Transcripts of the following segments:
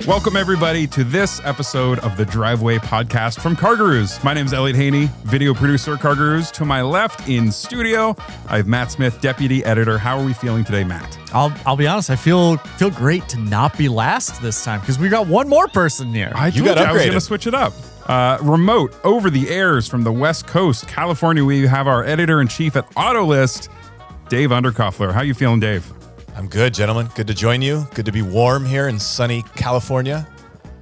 Welcome, everybody, to this episode of the Driveway Podcast from CarGurus. My name is Elliot Haney, video producer at CarGurus. To my left in studio, I have Matt Smith, deputy editor. How are we feeling today, Matt? I'll be honest. I feel great to not be last this time because we got one more person here. I was going to switch it up. Remote over the airs from the West Coast, California, we have our editor-in-chief at Autolist, Dave Underkoffler. How you feeling, Dave? I'm good, gentlemen. Good to join you. Good to be warm here in sunny California.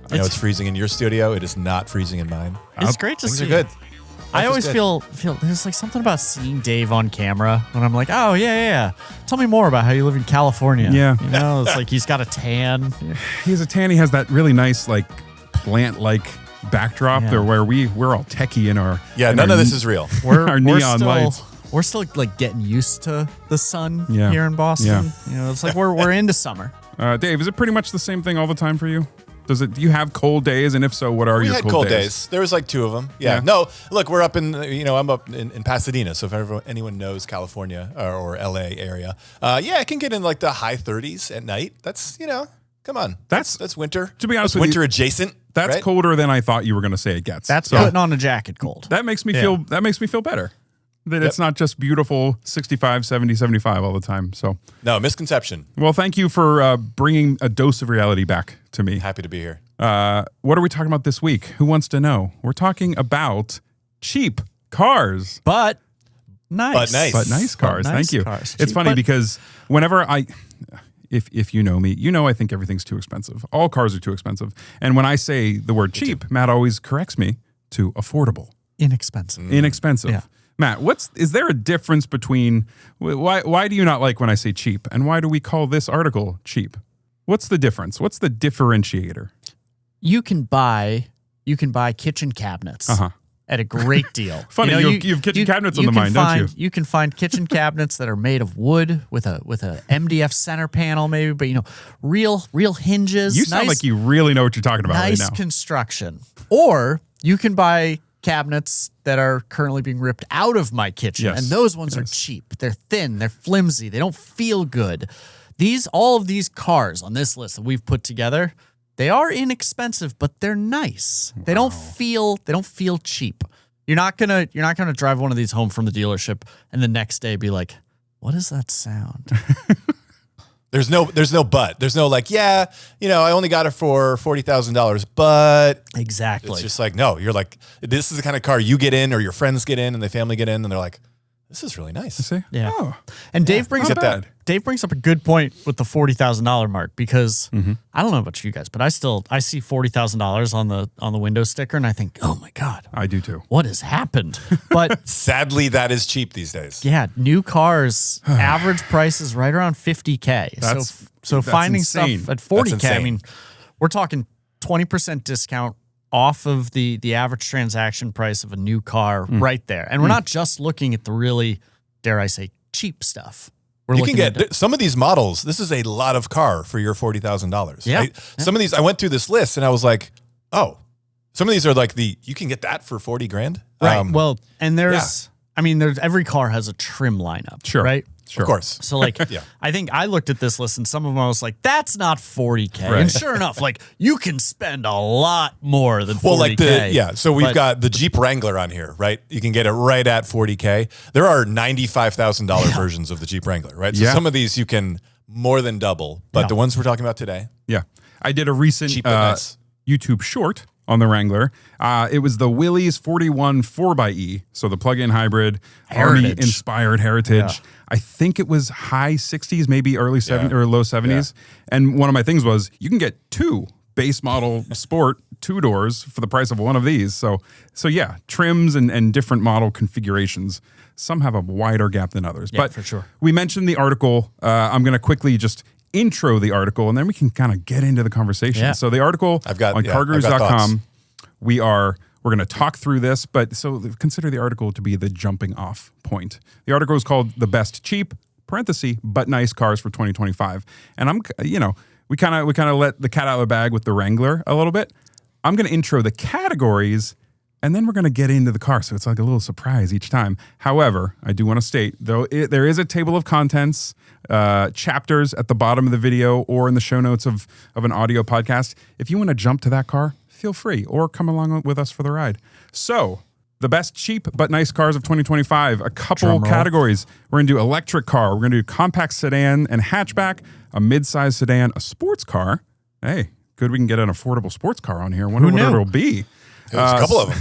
I know it's freezing in your studio. It is not freezing in mine. It's great to see. Things are good. I always feel there's like something about seeing Dave on camera when I'm like, oh yeah. Tell me more about how you live in California. Yeah, you know, it's like he's got a tan. He has a tan. He has that really nice like plant-like backdrop there where we're all techie in our none of this is real. Our neon lights. We're still like getting used to the sun here in Boston. Yeah. You know, it's like we're into summer. Dave, is it pretty much the same thing all the time for you? Do you have cold days? And if so, what are your cold days? We had cold days. There was like two of them. Yeah. No, look, we're up in, I'm up in Pasadena. So if anyone knows California or LA area, it can get in like the high 30s at night. That's, come on. That's winter. To be honest with winter you, adjacent. That's right? colder than I thought you were going to say it gets. That's putting on a jacket cold. That makes me feel better. That it's not just beautiful 65, 70, 75 all the time. So no, misconception. Well, thank you for bringing a dose of reality back to me. Happy to be here. What are we talking about this week? Who wants to know? We're talking about cheap cars. But nice cars. Thank you. Cars. It's funny because whenever if you know me, I think everything's too expensive. All cars are too expensive. And when I say the word cheap, Matt always corrects me to affordable. Inexpensive. Yeah. Matt, is there a difference between why do you not like when I say cheap, and why do we call this article cheap? What's the difference? What's the differentiator? You can buy kitchen cabinets at a great deal. Funny, you have kitchen cabinets on the mind, don't you? You can find kitchen cabinets that are made of wood with a MDF center panel, maybe, but real hinges. You sound like you really know what you're talking about right now. Nice construction. Or you can buy cabinets that are currently being ripped out of my kitchen, and those ones are cheap. They're thin, they're flimsy, they don't feel good. All of these cars on this list that we've put together, they are inexpensive, but they're nice. Wow. They don't feel cheap. You're not gonna drive one of these home from the dealership and the next day be like, what is that sound? There's no but. There's no like, I only got it for $40,000, but exactly. It's just like, no, you're like, this is the kind of car you get in or your friends get in and the family get in and they're like, this is really nice. See? Yeah. Oh. And Dave brings up a good point with the $40,000 mark because I don't know about you guys, but I see $40,000 on the window sticker and I think, oh my God. I do too. What has happened? But sadly, that is cheap these days. Yeah, new cars, average price is right around $50K. So finding insane. Stuff at $40K, I mean, we're talking 20% discount off of the average transaction price of a new car right there. And we're not just looking at the really, dare I say, cheap stuff. You can get some of these models. This is a lot of car for your $40,000. Yeah. Right? Some of these, I went through this list and I was like, oh, some of these are like you can get that for $40,000. Right. Well, and there's every car has a trim lineup. Sure. Right. Sure. Of course. So like, I think I looked at this list and some of them I was like, that's not $40K. Right. And sure enough, like you can spend a lot more than $40K. Well, so we've got the Jeep Wrangler on here, right? You can get it right at $40K. There are $95,000 versions of the Jeep Wrangler, right? So some of these you can more than double, but the ones we're talking about today. Yeah. I did a recent YouTube short on the Wrangler. It was the Willys 41 4xe, so the plug-in hybrid, Army-inspired Heritage. Yeah. I think it was high 60s, maybe early 70s or low 70s. Yeah. And one of my things was you can get two base model sport 2-doors for the price of one of these. So yeah, trims and different model configurations. Some have a wider gap than others. Yeah, but for sure. We mentioned the article. I'm going to quickly just intro the article, and then we can kind of get into the conversation. Yeah. So the article on CarGurus.com, we're going to talk through this, but so consider the article to be the jumping off point. The article is called "The Best Cheap (parenthesis) but Nice Cars for 2025," and we kind of let the cat out of the bag with the Wrangler a little bit. I'm going to intro the categories And then we're going to get into the car. So it's like a little surprise each time. However, I do want to state, though, there is a table of contents, chapters at the bottom of the video or in the show notes of an audio podcast. If you want to jump to that car, feel free or come along with us for the ride. So the best cheap but nice cars of 2025, a couple categories. We're going to do electric car. We're going to do compact sedan and hatchback, a midsize sedan, a sports car. Hey, good. We can get an affordable sports car on here. I wonder what it'll be. There's a couple of them.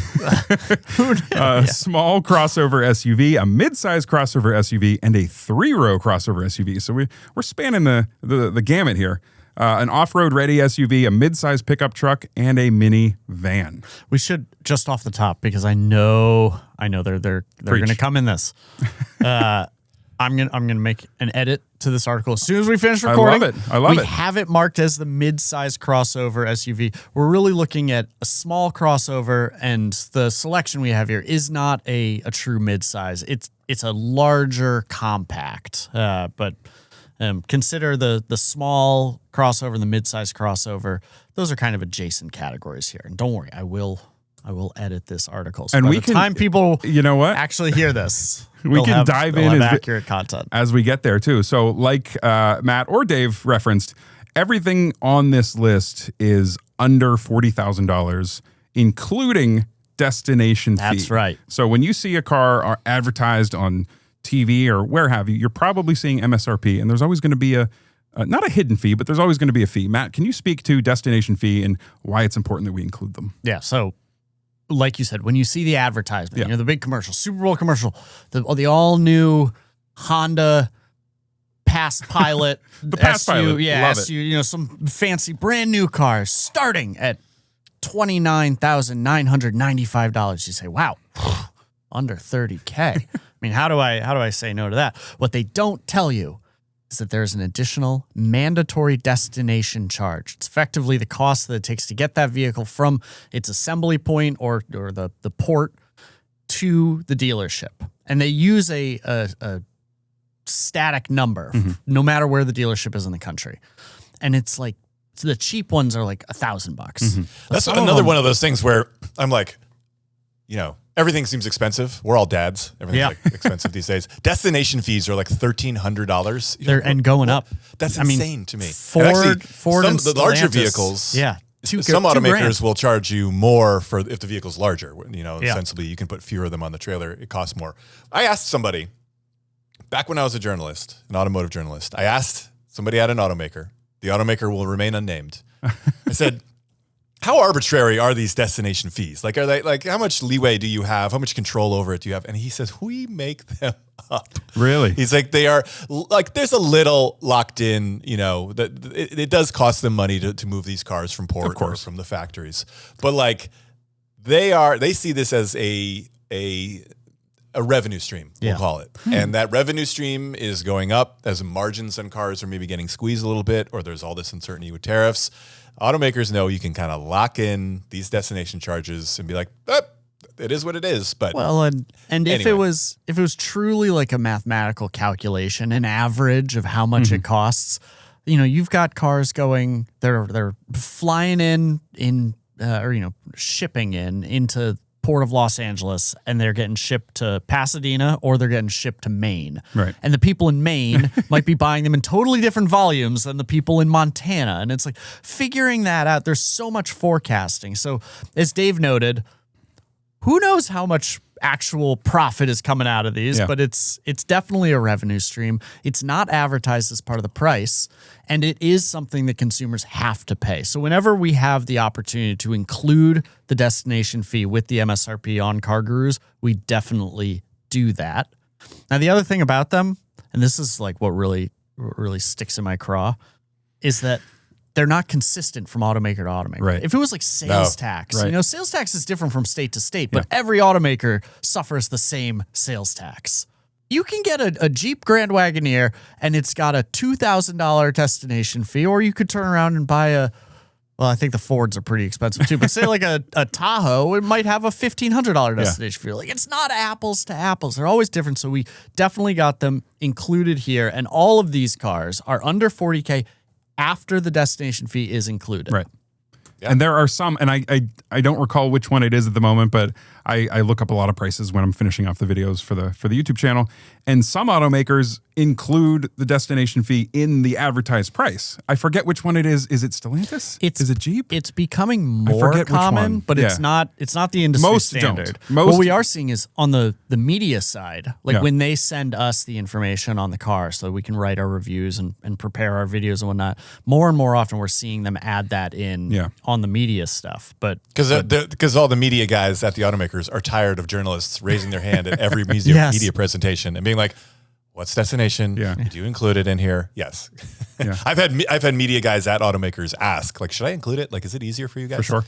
A small crossover SUV, a midsize crossover SUV, and a 3-row crossover SUV. So we're spanning the gamut here. An off-road ready SUV, a midsize pickup truck, and a minivan. We should just off the top because I know they're going to come in this. I'm gonna make an edit to this article as soon as we finish recording. I love it. We have it marked as the mid-size crossover SUV. We're really looking at a small crossover, and the selection we have here is not a true mid-size. It's a larger compact, but consider the small crossover and the mid-size crossover. Those are kind of adjacent categories here. And don't worry, I will edit this article. So and by we the can, time people actually hear this, we can dive in as accurate content as we get there too. So like Matt or Dave referenced, everything on this list is under $40,000, including destination fee. That's right. So when you see a car advertised on TV or where have you, you're probably seeing MSRP, and there's always going to be not a hidden fee, but there's always going to be a fee. Matt, can you speak to destination fee and why it's important that we include them? Yeah. So, like you said, when you see the advertisement, the big commercial, Super Bowl commercial, the all new Honda Pass Pilot, the Pass Pilot, love it. Some fancy brand new cars starting at $29,995. You say, wow, under $30K. I mean, how do I say no to that? What they don't tell you is that there's an additional mandatory destination charge. It's effectively the cost that it takes to get that vehicle from its assembly point or the port to the dealership. And they use a static number, no matter where the dealership is in the country. And it's like, so the cheap ones are like $1,000. That's another one of those things where I'm like, everything seems expensive. We're all dads. Everything's like expensive these days. Destination fees are like $1,300. And going up. That's insane to me. Ford some of the larger vehicles. Yeah. Some automakers will charge you more for if the vehicle's larger. Ostensibly you can put fewer of them on the trailer. It costs more. I asked somebody back when I was a journalist, an automotive journalist. I asked somebody at an automaker. The automaker will remain unnamed. I said, how arbitrary are these destination fees? Like, are they like, how much leeway do you have? How much control over it do you have? And he says, we make them up. Really? He's like, they are like, there's a little locked in, that it does cost them money to move these cars from port or from the factories. But like, they see this as a revenue stream, we'll call it. And that revenue stream is going up as margins on cars are maybe getting squeezed a little bit, or there's all this uncertainty with tariffs. Automakers know you can kind of lock in these destination charges and be like, it is what it is. But and anyway. if it was truly like a mathematical calculation, an average of how much it costs, you've got cars going, they're flying in or shipping into Port of Los Angeles, and they're getting shipped to Pasadena or they're getting shipped to Maine. Right. And the people in Maine might be buying them in totally different volumes than the people in Montana. And it's like figuring that out. There's so much forecasting. So as Dave noted, who knows how much actual profit is coming out of these, but it's definitely a revenue stream. It's not advertised as part of the price, and it is something that consumers have to pay. So whenever we have the opportunity to include the destination fee with the MSRP on CarGurus, we definitely do that. Now, the other thing about them, and this is like what really sticks in my craw, is that they're not consistent from automaker to automaker. Right. If it was like sales tax, sales tax is different from state to state, but every automaker suffers the same sales tax. You can get a Jeep Grand Wagoneer and it's got a $2,000 destination fee, or you could turn around and buy I think the Fords are pretty expensive too, but say like a Tahoe, it might have a $1,500 destination fee. Like, it's not apples to apples. They're always different. So we definitely got them included here. And all of these cars are under $40K after the destination fee is included. Right. And there are some, and I don't recall which one it is at the moment, but I look up a lot of prices when I'm finishing off the videos for the YouTube channel. And some automakers include the destination fee in the advertised price. I forget which one it is. Is it Stellantis? Is it Jeep? It's becoming more common, but it's not the industry standard. What we are seeing is on the media side, like when they send us the information on the car so we can write our reviews and prepare our videos and whatnot, more and more often we're seeing them add that in on the media stuff. But because all the media guys at the automakers are tired of journalists raising their hand at every media presentation and being like, what's destination? Do you include it in here? Yes. I've had media guys at automakers ask, like, should I include it? Like, is it easier for you guys? For sure.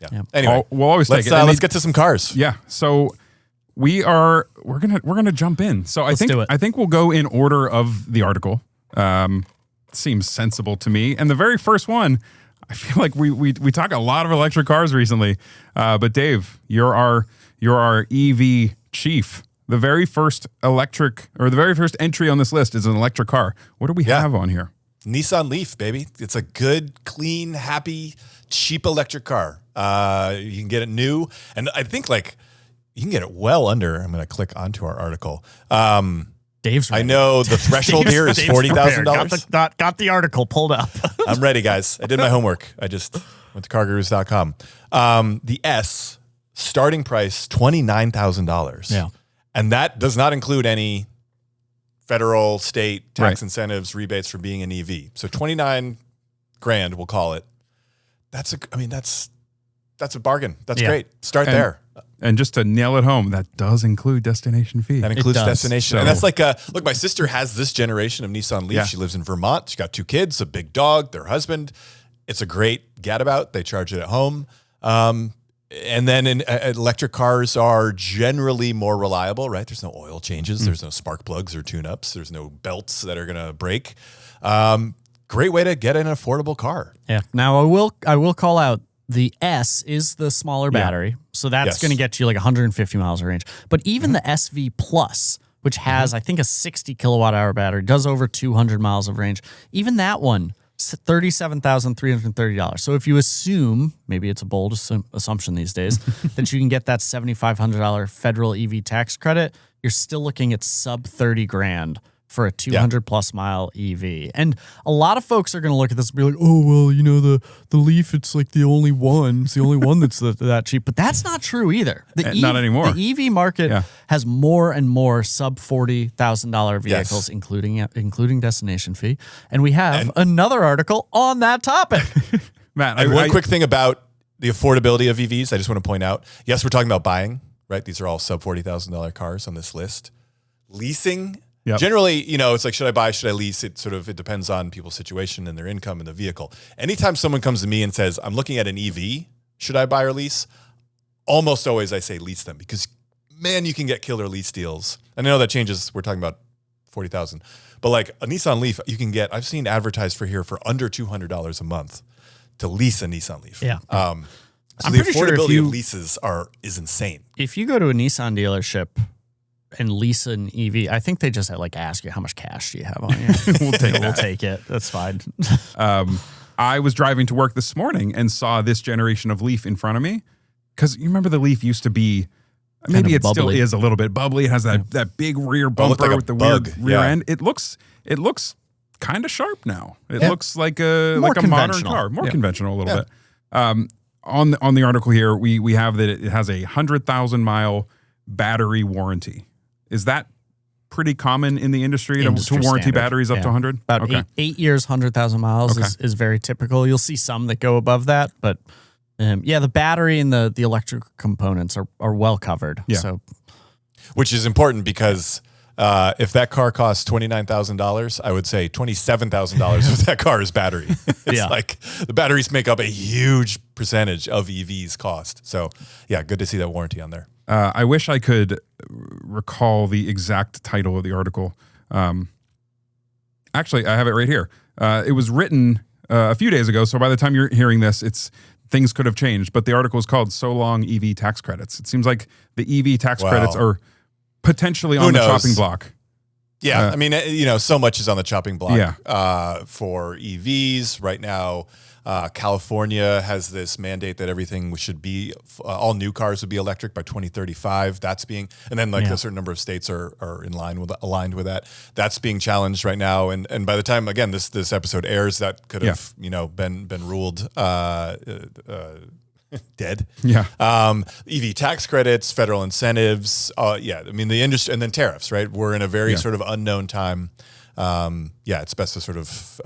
Yeah. Anyway, we'll always take it. Let's get to some cars. Yeah. So we're gonna jump in. So I think we'll go in order of the article. Seems sensible to me. And the very first one, I feel like we talk a lot of electric cars recently. But Dave, you're our EV chief. The very first entry on this list is an electric car. What do we have on here? Nissan Leaf, baby. It's a good, clean, happy, cheap electric car. You can get it new. And I think you can get it well under, I'm going to click onto our article. Dave's ready. I know the threshold here is $40,000. Got the article pulled up. I'm ready, guys. I did my homework. I just went to CarGurus.com. The S, starting price, $29,000. Yeah. And that does not include any federal, state tax incentives, rebates for being an EV. So 29 grand, we'll call it. That's a bargain. That's great. Start there. And just to nail it home, that does include destination fee. That includes destination. So. And that's like look, my sister has this generation of Nissan Leaf. She lives in Vermont. She's got 2 kids, a big dog, their husband. It's a great gadabout. They charge it at home. And then electric cars are generally more reliable, right? There's no oil changes. There's no spark plugs or tune-ups. There's no belts that are going to break. Great way to get an affordable car. Yeah. Now, I will call out the S is the smaller battery. So that's going to get you like 150 miles of range. But even the SV Plus, which has, I think, a 60 kilowatt hour battery, does over 200 miles of range. Even that one, $37,330. So if you assume, maybe it's a bold assumption these days, that you can get that $7,500 federal EV tax credit, you're still looking at sub 30 grand for a 200 plus mile EV. And a lot of folks are going to look at this and be like, oh, well, the Leaf, it's like the only one. It's the only one that's that cheap. But that's not true either. Not anymore. The EV market has more and more sub $40,000 vehicles, including destination fee. And we have another article on that topic. Matt, one quick thing about the affordability of EVs, I just want to point out, yes, we're talking about buying, right? These are all sub $40,000 cars on this list. Leasing, generally, it's like, should I buy, should I lease? It depends on people's situation and their income and the vehicle. Anytime someone comes to me and says, I'm looking at an EV, should I buy or lease? Almost always I say lease them because, man, you can get killer lease deals. And I know that changes. We're talking about 40,000, but like a Nissan Leaf, you can get, I've seen advertised for here for under $200 a month to lease a Nissan Leaf. Yeah. So the affordability of leases is insane. If you go to a Nissan dealership and lease an EV, I think they just ask you how much cash do you have on you. We'll take it. That's fine. I was driving to work this morning and saw this generation of Leaf in front of me. Because you remember the Leaf used to be, maybe it still is a little bit bubbly. It has that big rear bumper with the weird rear end. It looks kind of sharp now. It looks like a modern car, more conventional a little bit. On the article here, we have that it has a 100,000 mile battery warranty. Is that pretty common in the industry to warranty standard. Batteries up to 100? About 8 years, 100,000 miles is very typical. You'll see some that go above that, but the battery and the electric components are well covered. Yeah. So, which is important because if that car costs $29,000, I would say $27,000 of that car is battery. It's like the batteries make up a huge percentage of EVs cost. So good to see that warranty on there. I wish I could recall the exact title of the article. Actually, I have it right here. It was written a few days ago, so by the time you're hearing this, things could have changed. But the article is called "So Long EV Tax Credits." It seems like the EV tax credits are potentially on the chopping block. Yeah, I mean, so much is on the chopping block Yeah. For EVs right now. California has this mandate that everything should be, all new cars would be electric by 2035. That's being, and then a certain number of states are aligned with that. That's being challenged right now. And by the time, again, this episode airs, that could have, been ruled dead. Yeah. EV tax credits, federal incentives. I mean, the industry, and then tariffs, right? We're in a very sort of unknown time. It's best to sort of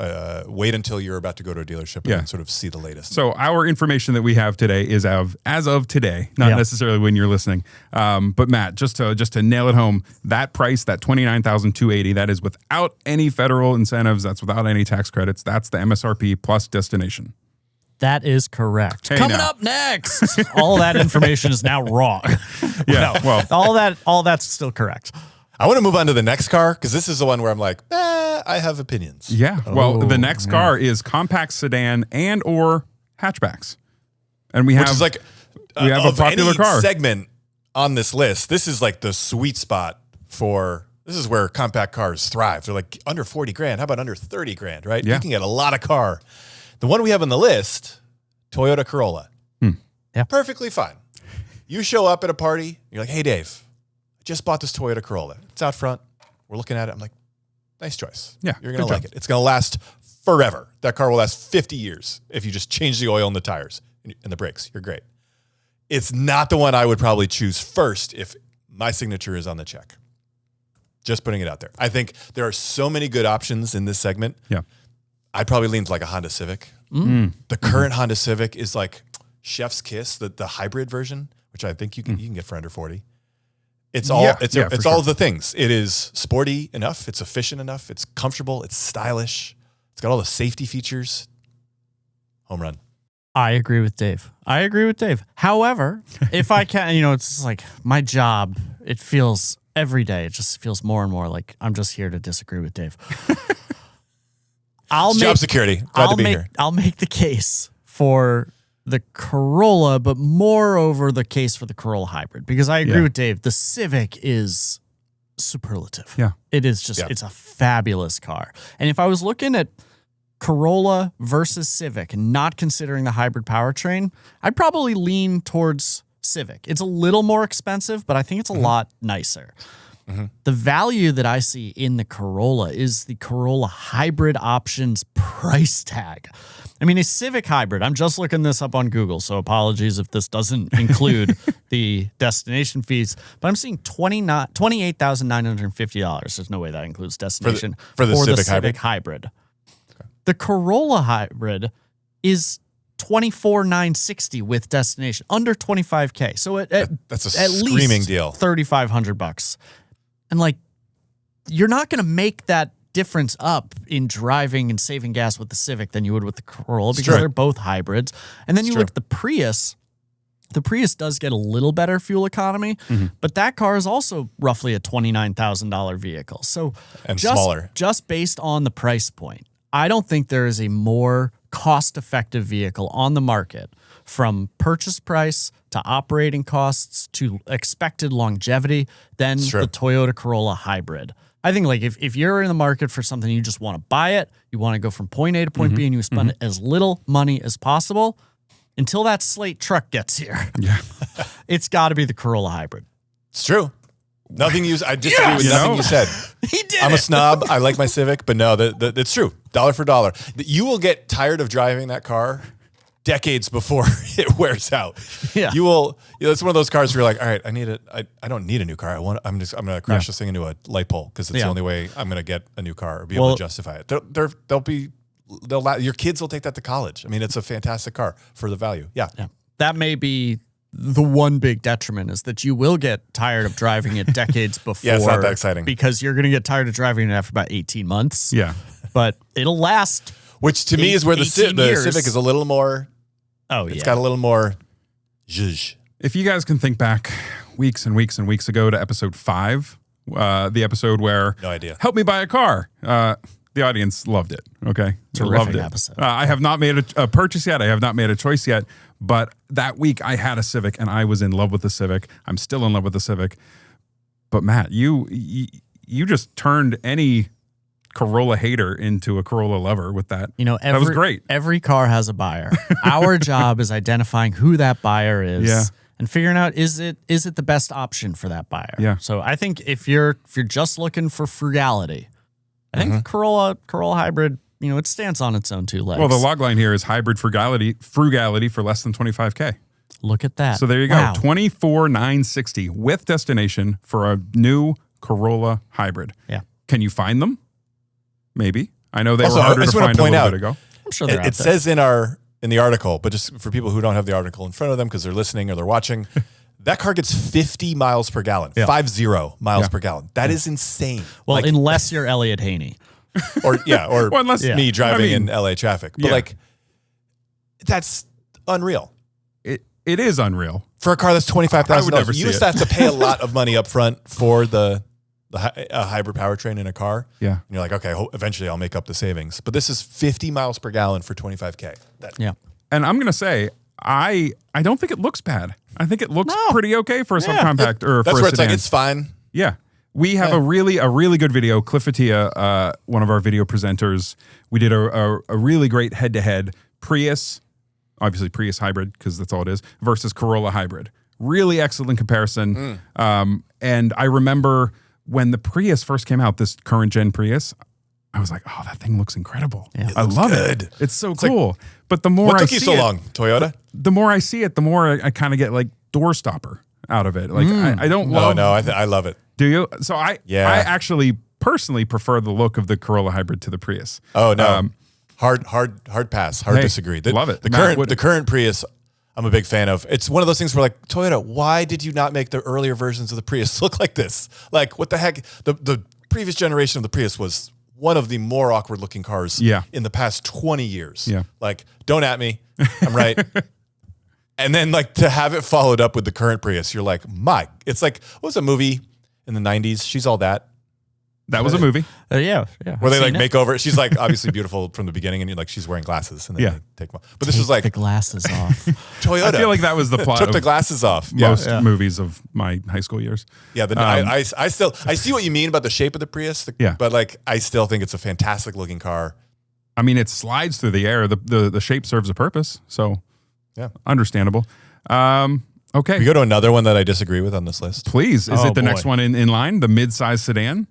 wait until you're about to go to a dealership and sort of see the latest. So our information that we have today is as of today, not necessarily when you're listening. But Matt, just to nail it home, that price, that $29,280, that is without any federal incentives. That's without any tax credits. That's the MSRP plus destination. That is correct. Hey, Coming now. up next, all that information is now wrong. Yeah, well, all that's still correct. I want to move on to the next car because this is the one where I'm like, I have opinions. Yeah. Well, the next car is compact sedan and or hatchbacks, and we have which is like we have a popular any car segment on this list. This is like the sweet spot for. This is where compact cars thrive. They're like under 40 grand. How about under 30 grand? Right? Yeah. You can get a lot of car. The one we have on the list, Toyota Corolla. Yeah. Perfectly fine. You show up at a party. You're like, hey, Dave. Just bought this Toyota Corolla. It's out front. We're looking at it. I'm like, nice choice. Yeah, You're going to good like job. it. It's going to last forever. That car will last 50 years if you just change the oil in the tires and the brakes. You're great. It's not the one I would probably choose first if my signature is on the check. Just putting it out there. I think there are so many good options in this segment. Yeah. I'd probably lean to like a Honda Civic. The current Honda Civic is like chef's kiss, the hybrid version, which I think you can get for under 40. It's all it's all of the things. It is sporty enough, it's efficient enough, it's comfortable, it's stylish, it's got all the safety features. Home run. I agree with Dave. However, if I can, it's like my job, it feels every day, it just feels more and more like I'm just here to disagree with Dave. Job security. Glad to be here. I'll make the case for the Corolla, but moreover the case for the Corolla hybrid, because I agree with Dave. The Civic is superlative. Yeah. It is just, it's a fabulous car. And if I was looking at Corolla versus Civic and not considering the hybrid powertrain, I'd probably lean towards Civic. It's a little more expensive, but I think it's a lot nicer. The value that I see in the Corolla is the Corolla hybrid options price tag. I mean, a Civic hybrid, I'm just looking this up on Google, so apologies if this doesn't include the destination fees, but I'm seeing $28,950. There's no way that includes destination for the Civic hybrid. Okay. The Corolla hybrid is $24,960 with destination, under $25K. So that's a screaming deal. $3,500. And like, you're not going to make that difference up in driving and saving gas with the Civic than you would with the Corolla because they're both hybrids. And then you look at the Prius. The Prius does get a little better fuel economy, but that car is also roughly a $29,000 vehicle. So smaller. Just based on the price point, I don't think there is a more cost-effective vehicle on the market from purchase price to operating costs to expected longevity than the Toyota Corolla hybrid. I think like if you're in the market for something, you just want to buy it, you want to go from point A to point B and you spend as little money as possible until that Slate truck gets here. Yeah. It's got to be the Corolla hybrid. It's true. I disagree with nothing you said. He did. I'm a snob. I like my Civic, but no, it's true. Dollar for dollar. You will get tired of driving that car decades before it wears out. Yeah. You will. It's one of those cars where you're like, all right, I don't need a new car. I'm going to crash this thing into a light pole because it's the only way I'm going to get a new car or be able to justify it. Your kids will take that to college. I mean, it's a fantastic car for the value. Yeah. That may be the one big detriment is that you will get tired of driving it decades before. Yeah, it's not that exciting. Because you're going to get tired of driving it after about 18 months. Yeah. But it'll last. Which to me is where the Civic is a little more. It's got a little more zhuzh. If you guys can think back weeks and weeks and weeks ago to episode 5, the episode where no idea. Help me buy a car. The audience loved it. Okay. Terrific episode. I have not made a purchase yet. I have not made a choice yet. But that week I had a Civic and I was in love with the Civic. I'm still in love with the Civic. But Matt, you you just turned any Corolla hater into a Corolla lover with that. That was great. Every car has a buyer. Our job is identifying who that buyer is and figuring out is it the best option for that buyer. Yeah. So I think if you're just looking for frugality, I think the Corolla Hybrid, it stands on its own two legs. Well, the log line here is hybrid frugality for less than $25,000. Look at that. So there you go. Wow. $24,960 with destination for a new Corolla hybrid. Yeah. Can you find them? Maybe. I know they were harder to find a little bit ago. I'm sure they're out it there. says in the article, but just for people who don't have the article in front of them because they're listening or they're watching, that car gets 50 miles per gallon. 50 miles per gallon. That is insane. Well, unless you're Elliot Haney. Or unless me driving in LA traffic. But that's unreal. It is unreal. For a car that's $25,000. You just have to pay a lot of money up front for a hybrid powertrain in a car. Yeah. And you're like, okay, eventually I'll make up the savings. But this is 50 miles per gallon for $25,000. And I'm going to say, I don't think it looks bad. I think it looks pretty okay for a subcompact or that's for a where it's sedan. like, it's fine. Yeah. We have a really good video. Cliff Attia, one of our video presenters, we did a really great head-to-head Prius, obviously Prius hybrid, because that's all it is, versus Corolla hybrid. Really excellent comparison. And I remember when the Prius first came out, this current gen Prius, I was like, oh, that thing looks incredible. Yeah. I love it. It's so cool. But the more what I took see you so long, Toyota? The more I see it, the more I kind of get like door stopper out of it. Like I don't love. No, I love it. Do you? So I actually personally prefer the look of the Corolla hybrid to the Prius. Oh no, hard pass. Hard disagree. Love it. The current Prius, I'm a big fan of. It's one of those things where like, Toyota, why did you not make the earlier versions of the Prius look like this? Like, what the heck? The previous generation of the Prius was one of the more awkward looking cars in the past 20 years. Yeah. Like, don't at me. I'm right. And then like to have it followed up with the current Prius, you're like, it's like, what was a movie in the 90s? She's All That. That was a movie. Yeah. Where they like make over. She's like obviously beautiful from the beginning, and you're like, she's wearing glasses, and then they take them off. But this was like the glasses off. Toyota. I feel like that was the plot. Took the glasses off. Most movies of my high school years. Yeah, I see what you mean about the shape of the Prius. But like I still think it's a fantastic looking car. I mean, it slides through the air. The shape serves a purpose. So understandable. Okay. We go to another one that I disagree with on this list. Please. Is it the next one in line? The midsize sedan?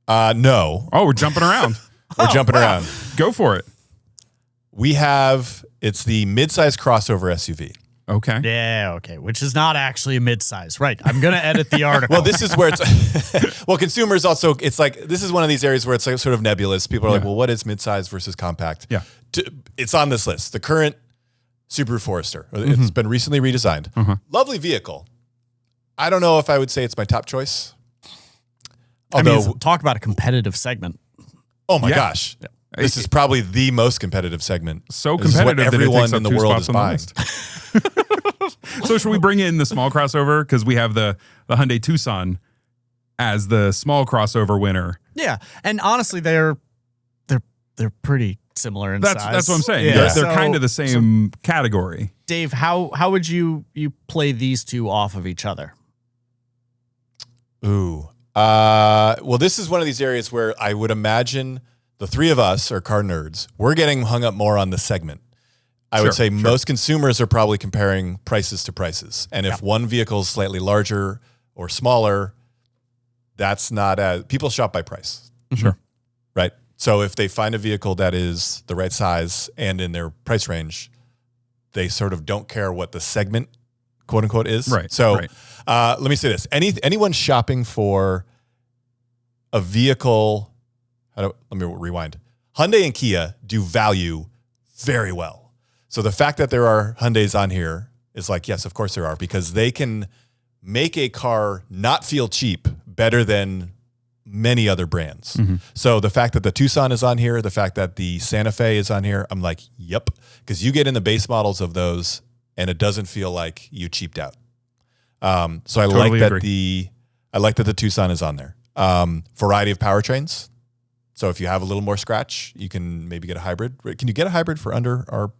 No. Oh, we're jumping around. We're jumping around. Go for it. It's the midsize crossover SUV. Okay. Yeah, okay. Which is not actually a midsize. Right. I'm going to edit the article. Well, this is where it's... well, consumers also... It's like... This is one of these areas where it's like sort of nebulous. People are like, well, what is midsize versus compact? Yeah. It's on this list. The current Subaru Forester. It's been recently redesigned. Lovely vehicle. I don't know if I would say it's my top choice. Although, talk about a competitive segment. Oh my gosh. Yeah. This is probably the most competitive segment. So competitive that everyone in the world is buying. So should we bring in the small crossover? Because we have the Hyundai Tucson as the small crossover winner. Yeah. And honestly, they're pretty similar in size. That's what I'm saying. Yeah. They're kind of the same category. Dave, how would you play these two off of each other? Ooh. Well, this is one of these areas where I would imagine the three of us are car nerds. We're getting hung up more on the segment. I would say most consumers are probably comparing prices to prices. And if one vehicle is slightly larger or smaller, that's not as... People shop by price. Sure. Right? So if they find a vehicle that is the right size and in their price range, they sort of don't care what the segment, quote unquote, is. Right. So let me say this. Anyone shopping for a vehicle... let me rewind. Hyundai and Kia do value very well. So the fact that there are Hyundais on here is like, yes, of course there are, because they can make a car not feel cheap better than many other brands. So the fact that the Tucson is on here, the fact that the Santa Fe is on here, I'm like, yep, because you get in the base models of those and it doesn't feel like you cheaped out. So I like that the Tucson is on there. Variety of powertrains. So if you have a little more scratch, you can maybe get a hybrid. Can you get a hybrid for under our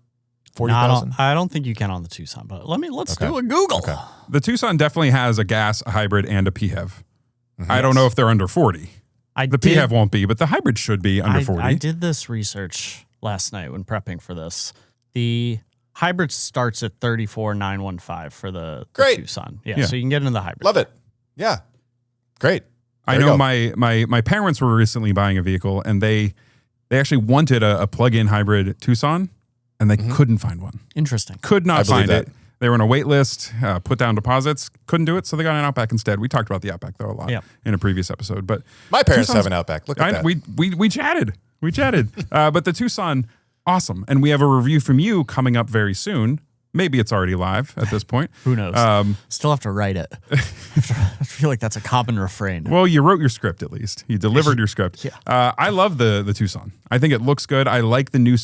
40,000? I don't think you can on the Tucson, but let's do a Google. The Tucson definitely has a gas, a hybrid, and a PHEV. I don't know if they're under 40. The PHEV won't be, but the hybrid should be under 40. I did this research last night when prepping for this. The hybrid starts at 34,915 for the Tucson. Yeah, so you can get into the hybrid. Love it. Yeah. Great. I know my parents were recently buying a vehicle, and they actually wanted a plug-in hybrid Tucson, and they couldn't find one. Interesting. Could not find it. They were on a wait list, put down depotsits, couldn't do it, so they got an Outback instead. We talked about the Outback, though, a lot in a previous episode. But my parents have an Outback. Look at that. We chatted. We chatted. But the Tucson, awesome. And we have a review from you coming up very soon. Maybe it's already live at this point. Who knows? Still have to write it. I feel like that's a common refrain. Well, you wrote your script at least. You delivered your script. I love the Tucson. I think it looks good. I like the new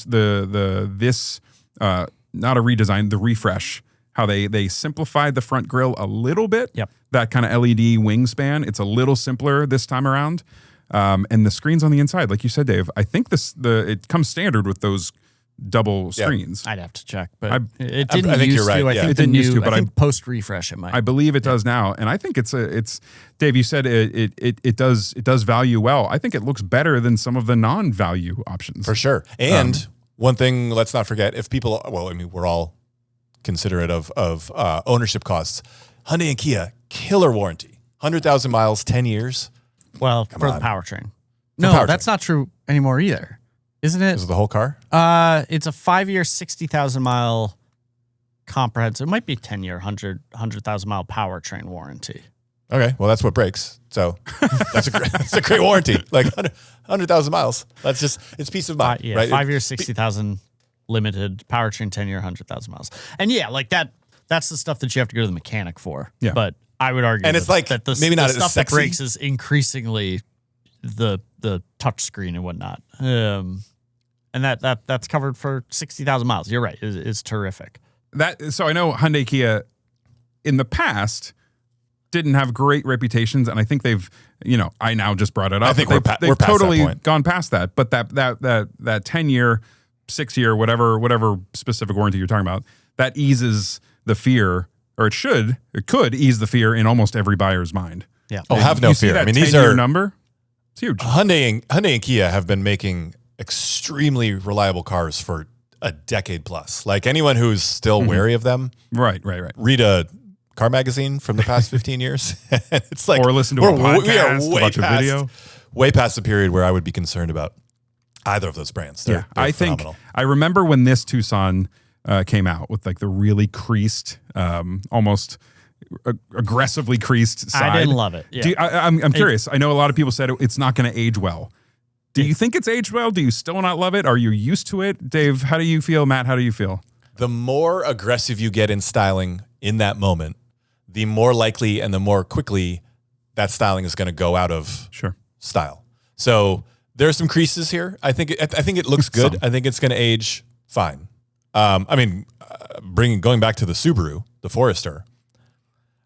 not a redesign, the refresh. How they simplified the front grille a little bit. Yep. That kind of LED wingspan. It's a little simpler this time around. And the screens on the inside, like you said, Dave, I think it comes standard with those double screens. I'd have to check, but it didn't I think used you're right. to. I think it didn't used to, but I think post refresh it might. I believe it does now, and I think it's Dave. You said it does value well. I think it looks better than some of the non-value options for sure. And one thing, let's not forget, if people, we're all considerate of ownership costs. Hyundai and Kia, killer warranty, 100,000 miles, 10 years. Well, for the powertrain. No, that's not true anymore either. Isn't it? Is it the whole car? It's a 5-year, 60,000 mile comprehensive. It might be 10-year, 100,000 mile powertrain warranty. Okay, well, that's what breaks. So that's a great warranty. Like 100,000 miles. That's just, it's peace of mind. Right? 5 years, 60,000 limited powertrain, 10-year, 100,000 miles. And that's the stuff that you have to go to the mechanic for. Yeah. But I would argue and it's like that maybe not the stuff as sexy. That breaks is increasingly the touch screen and whatnot. And that's covered for 60,000 miles. You're right. It's terrific. So I know Hyundai Kia in the past didn't have great reputations, and I think they've, I now just brought it up. I think they've we're past totally that point. gone past that. But that 10-year, 6-year, whatever specific warranty you're talking about, that eases the fear, or it could ease the fear in almost every buyer's mind. Yeah. Oh, have no fear. I mean, these are number. It's huge. Hyundai and Kia have been making extremely reliable cars for a decade plus. Like anyone who's still wary of them, right. Read a car magazine from the past 15 years. It's like, or listen to a podcast, watch a video. Way past the period where I would be concerned about either of those brands. They're phenomenal. I remember when this Tucson came out with like the really creased, almost aggressively creased side. I didn't love it. Yeah. I'm curious. I know a lot of people said it's not going to age well. Do you think it's aged well? Do you still not love it? Are you used to it? Dave, how do you feel? Matt, how do you feel? The more aggressive you get in styling in that moment, the more likely and the more quickly that styling is going to go out of style. So there's some creases here. I think it looks good. I think it's going to age fine. Going back to the Subaru, the Forester.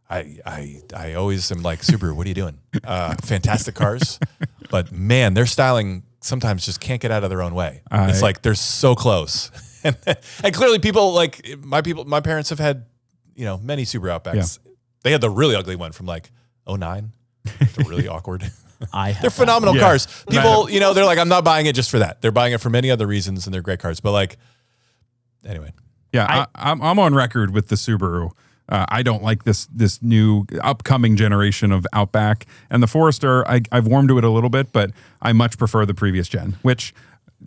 I always am like, Subaru, what are you doing? Fantastic cars, but man, their styling sometimes just can't get out of their own way. It's like they're so close, and clearly people like my parents have had many Subaru Outbacks. Yeah. They had the really ugly one from like 2009. They're really awkward. They're phenomenal cars. People, they're like, I'm not buying it just for that. They're buying it for many other reasons, and they're great cars. But like, anyway, I'm on record with the Subaru. I don't like this new upcoming generation of Outback, and the Forester. I've warmed to it a little bit, but I much prefer the previous gen. Which,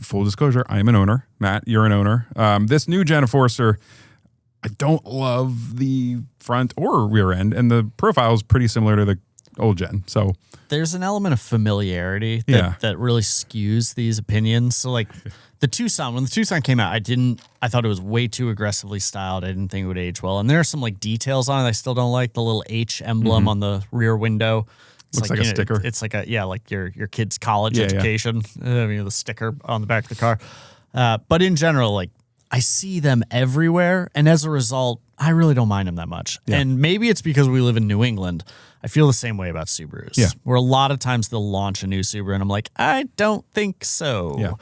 full disclosure, I am an owner. Matt, you're an owner. This new gen of Forester, I don't love the front or rear end, and the profile is pretty similar to the old gen. So there's an element of familiarity that really skews these opinions. So like the Tucson, when the Tucson came out, I thought it was way too aggressively styled. I didn't think it would age well. And there are some like details on it I still don't like. The little H emblem on the rear window. Looks like a sticker. It's like like your kid's college education. The sticker on the back of the car. But in general, like I see them everywhere. And as a result, I really don't mind them that much. Yeah. And maybe it's because we live in New England. I feel the same way about Subarus. Yeah. Where a lot of times they'll launch a new Subaru and I'm like, I don't think so. Yeah.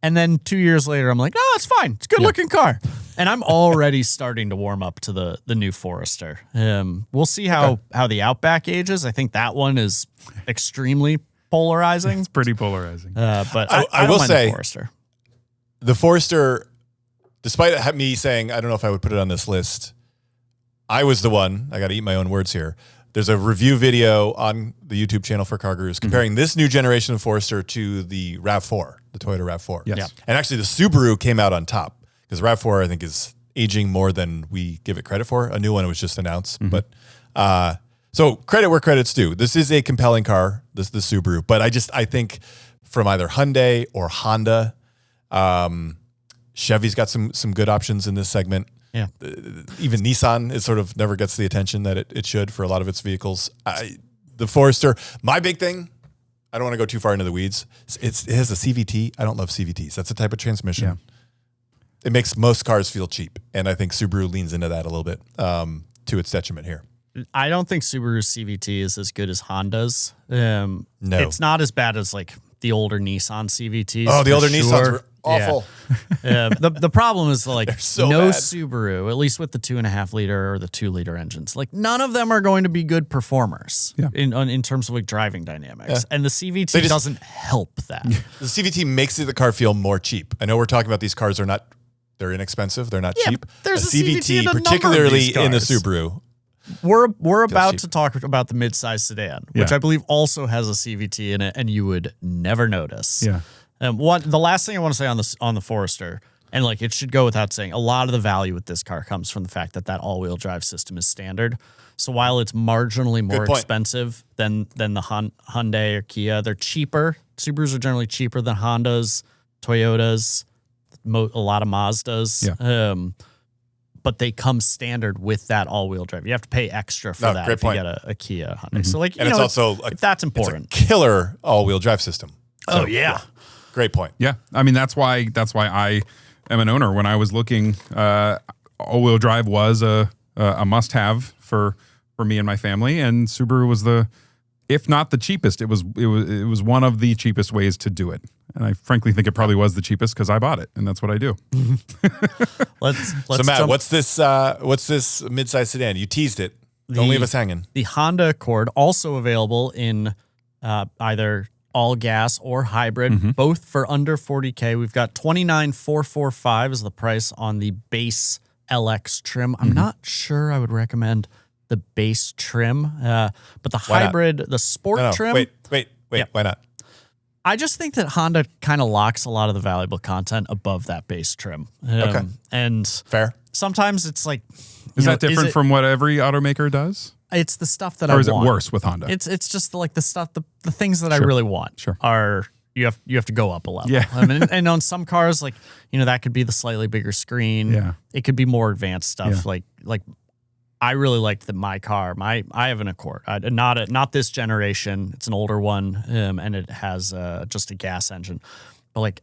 And then 2 years later, I'm like, oh, it's fine. It's a good looking car. And I'm already starting to warm up to the new Forester. We'll see how the Outback ages. I think that one is extremely polarizing. It's pretty polarizing. But I will say the Forester, despite me saying I don't know if I would put it on this list, I was the one. I got to eat my own words here. There's a review video on the YouTube channel for CarGurus comparing this new generation of Forester to the RAV4, the Toyota RAV4. Yes. Yeah. And actually, the Subaru came out on top because RAV4, I think, is aging more than we give it credit for. A new one was just announced. But so credit where credit's due. This is a compelling car, the Subaru. But I think from either Hyundai or Honda, Chevy's got some good options in this segment. Yeah. Even Nissan is sort of never gets the attention that it should for a lot of its vehicles. The Forester, my big thing, I don't want to go too far into the weeds. It has a CVT. I don't love CVTs. That's a type of transmission. Yeah. It makes most cars feel cheap. And I think Subaru leans into that a little bit to its detriment here. I don't think Subaru's CVT is as good as Honda's. No. It's not as bad as like the older Nissan CVTs. Oh, the older Nissans were awful. Yeah. The problem is like so no bad. Subaru, at least with the 2.5 liter or the 2 liter engines, like none of them are going to be good performers in terms of like driving dynamics. Yeah. And the CVT doesn't help that. The CVT makes the car feel more cheap. I know we're talking about these cars they're inexpensive. They're not cheap. There's a CVT in a particularly number of in the these cars. Subaru. We're about to talk about the Midsize Sedan, which I believe also has a CVT in it, and you would never notice. Yeah. The last thing I want to say on the Forester, and like it should go without saying, a lot of the value with this car comes from the fact that all-wheel drive system is standard. So while it's marginally more expensive than the Hyundai or Kia, they're cheaper. Subarus are generally cheaper than Hondas, Toyotas, a lot of Mazdas. Yeah. But they come standard with that all-wheel drive. You have to pay extra for that if you get a Kia Hyundai. So like, it's also if that's important. It's a killer all-wheel drive system. So, yeah. Great point. Yeah. I mean, that's why I am an owner. When I was looking, all-wheel drive was a must-have for me and my family, and Subaru was if not the cheapest, it was one of the cheapest ways to do it. And I frankly think it probably was the cheapest because I bought it, and that's what I do. Let's so Matt, what's this midsize sedan? You teased it. Don't leave us hanging. The Honda Accord, also available in either all gas or hybrid, both for under $40K. We've got $29,445 is the price on the base LX trim. I'm not sure I would recommend the base trim, but the hybrid, the sport trim. Wait. Yeah. Why not? I just think that Honda kind of locks a lot of the valuable content above that base trim. Okay. And fair. Sometimes it's like, is that different from what every automaker does? It's the stuff that I want. Or is it worse with Honda? It's just like the stuff, the things that I really want are, you have to go up a level. Yeah. I mean, and on some cars, like, that could be the slightly bigger screen. Yeah. It could be more advanced stuff. Yeah. Like I really liked that my car. I have an Accord, not this generation. It's an older one, and it has just a gas engine. But like,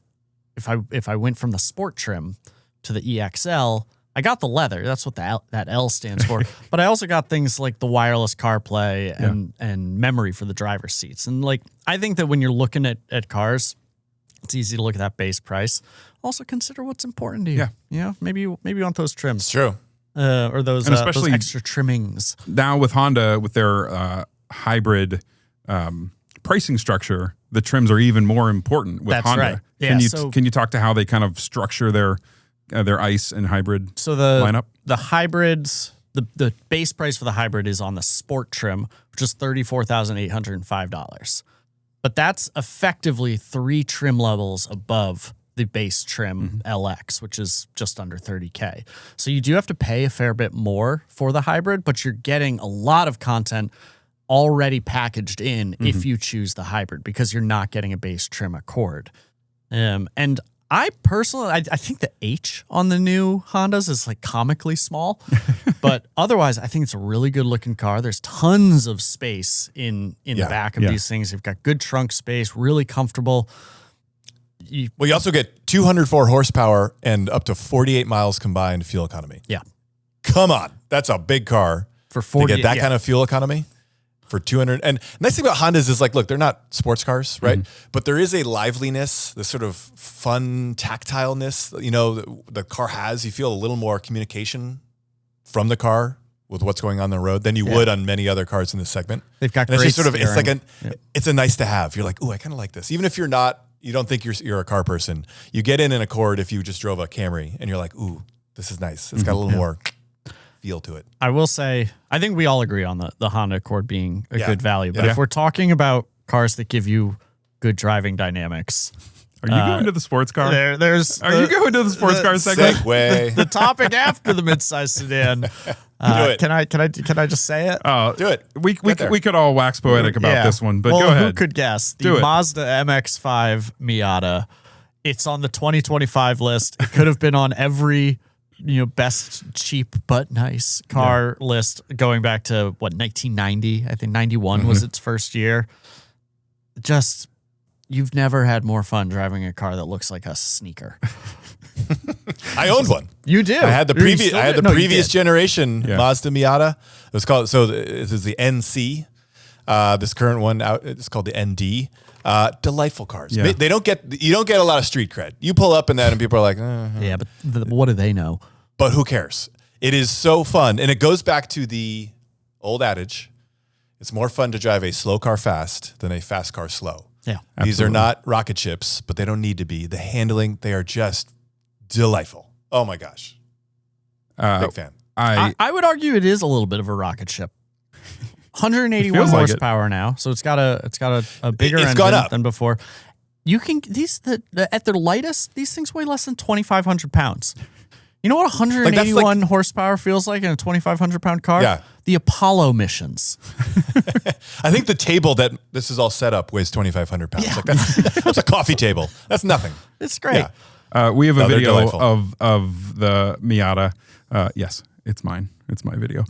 if I went from the sport trim to the EXL, I got the leather. That's what that L stands for. But I also got things like the wireless CarPlay and memory for the driver's seats. And like, I think that when you're looking at cars, it's easy to look at that base price. Also consider what's important to you. Yeah. Maybe you want those trims. It's true. Or those extra trimmings. Now with Honda, with their hybrid pricing structure, the trims are even more important with Honda. Right. Yeah, can you talk to how they kind of structure their ICE and hybrid lineup? The hybrids, the base price for the hybrid is on the sport trim, which is $34,805. But that's effectively 3 trim levels above the base trim LX, which is just under $30K. So you do have to pay a fair bit more for the hybrid, but you're getting a lot of content already packaged in if you choose the hybrid, because you're not getting a base trim Accord. And I personally, I think the H on the new Hondas is like comically small, but otherwise I think it's a really good looking car. There's tons of space in the back of these things. You've got good trunk space, really comfortable. You also get 204 horsepower and up to 48 miles combined fuel economy. Yeah. Come on. That's a big car. For 40, to get that kind of fuel economy. for 200. And nice thing about Hondas is like, look, they're not sports cars, right? But there is a liveliness, this sort of fun tactileness, the car has. You feel a little more communication from the car with what's going on the road than you would on many other cars in this segment. They've got and great it's just sort of, steering. it's a nice to have. You're like, ooh, I kind of like this. Even if you don't think you're a car person, you get in an Accord if you just drove a Camry and you're like, ooh, this is nice. It's got a little more feel to it. I will say, I think we all agree on the Honda Accord being a good value. But Yeah. if we're talking about cars that give you good driving dynamics, Are you going to the sports car? Are you going to the sports car segment? Segway. The topic after the midsize sedan. Do it. Can I just say it? Do it. We could all wax poetic about this one, but go ahead. Who could guess? The Do it. Mazda MX-5 Miata. It's on the 2025 list. It could have been on every best cheap but nice car list going back to 1990. I think 91 was its first year. Just, you've never had more fun driving a car that looks like a sneaker. I owned one. You do. I had the previous generation Yeah. Mazda Miata. It was called, this is the NC. This current one out, it's called the ND. Delightful cars. Yeah. You don't get a lot of street cred. You pull up in that and people are like, Yeah, but what do they know? but who cares? It is so fun. And it goes back to the old adage. It's more fun to drive a slow car fast than a fast car slow. Yeah. These are not rocket ships, but they don't need to be. The handling, they are just delightful. Oh my gosh. Big fan. I would argue it is a little bit of a rocket ship. 181 feels like horsepower now, so it's got a bigger It's gone engine up. than before. You can at their lightest, these things weigh less than 2,500 pounds. You know what 181 horsepower feels like in a 2,500 pound car? Yeah. The Apollo missions. I think the table that this is all set up weighs 2,500 pounds. Like that's a coffee table. That's nothing. It's great. Yeah. We have a No, they're video delightful. of the Miata. Yes, it's mine. It's my video.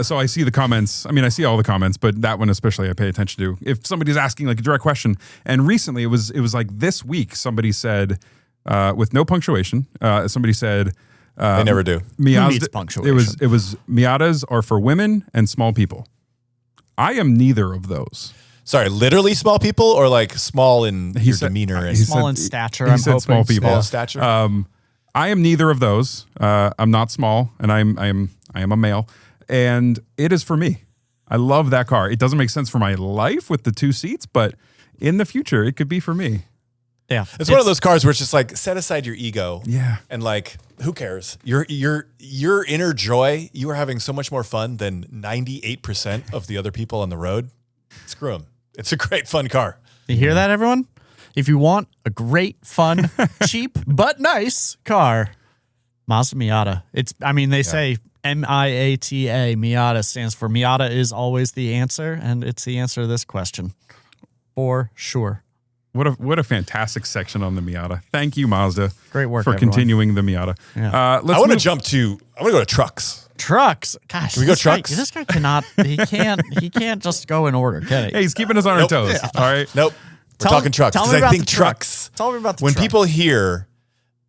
So I see the comments. I mean, I see all the comments, but that one especially I pay attention to. If somebody's asking like a direct question, and recently it was like this week somebody said with no punctuation. Somebody said They never do. Miata. Who needs punctuation? It was Miatas are for women and small people. I am neither of those. Sorry, literally small people or like small in your said- demeanor and he Small said- in stature, he I'm said hoping. small people. small stature? I am neither of those. I'm not small, and I am a male, and it is for me. I love that car. It doesn't make sense for my life with the two seats, but in the future, it could be for me. Yeah. It's one of those cars where it's just like set aside your ego. Yeah. And like, who cares? Your inner joy, you are having so much more fun than 98% of the other people on the road. Screw them. It's a great, fun car. You hear that, everyone? If you want a great, fun, cheap, but nice car, Mazda Miata. They say MIATA, Miata stands for Miata is always the answer, and it's the answer to this question. For sure. What a fantastic section on the Miata. Thank you, Mazda. Great work, for everyone. continuing the Miata. Yeah. I want to go to trucks. Trucks. Gosh. Can we go this guy- trucks? This guy cannot, he can't just go in order, can he? Hey, he's keeping us on our toes. All right. Nope. We're Tell- talking trucks. tell me Because I about think the truck. trucks. Tell me about the when truck. people hear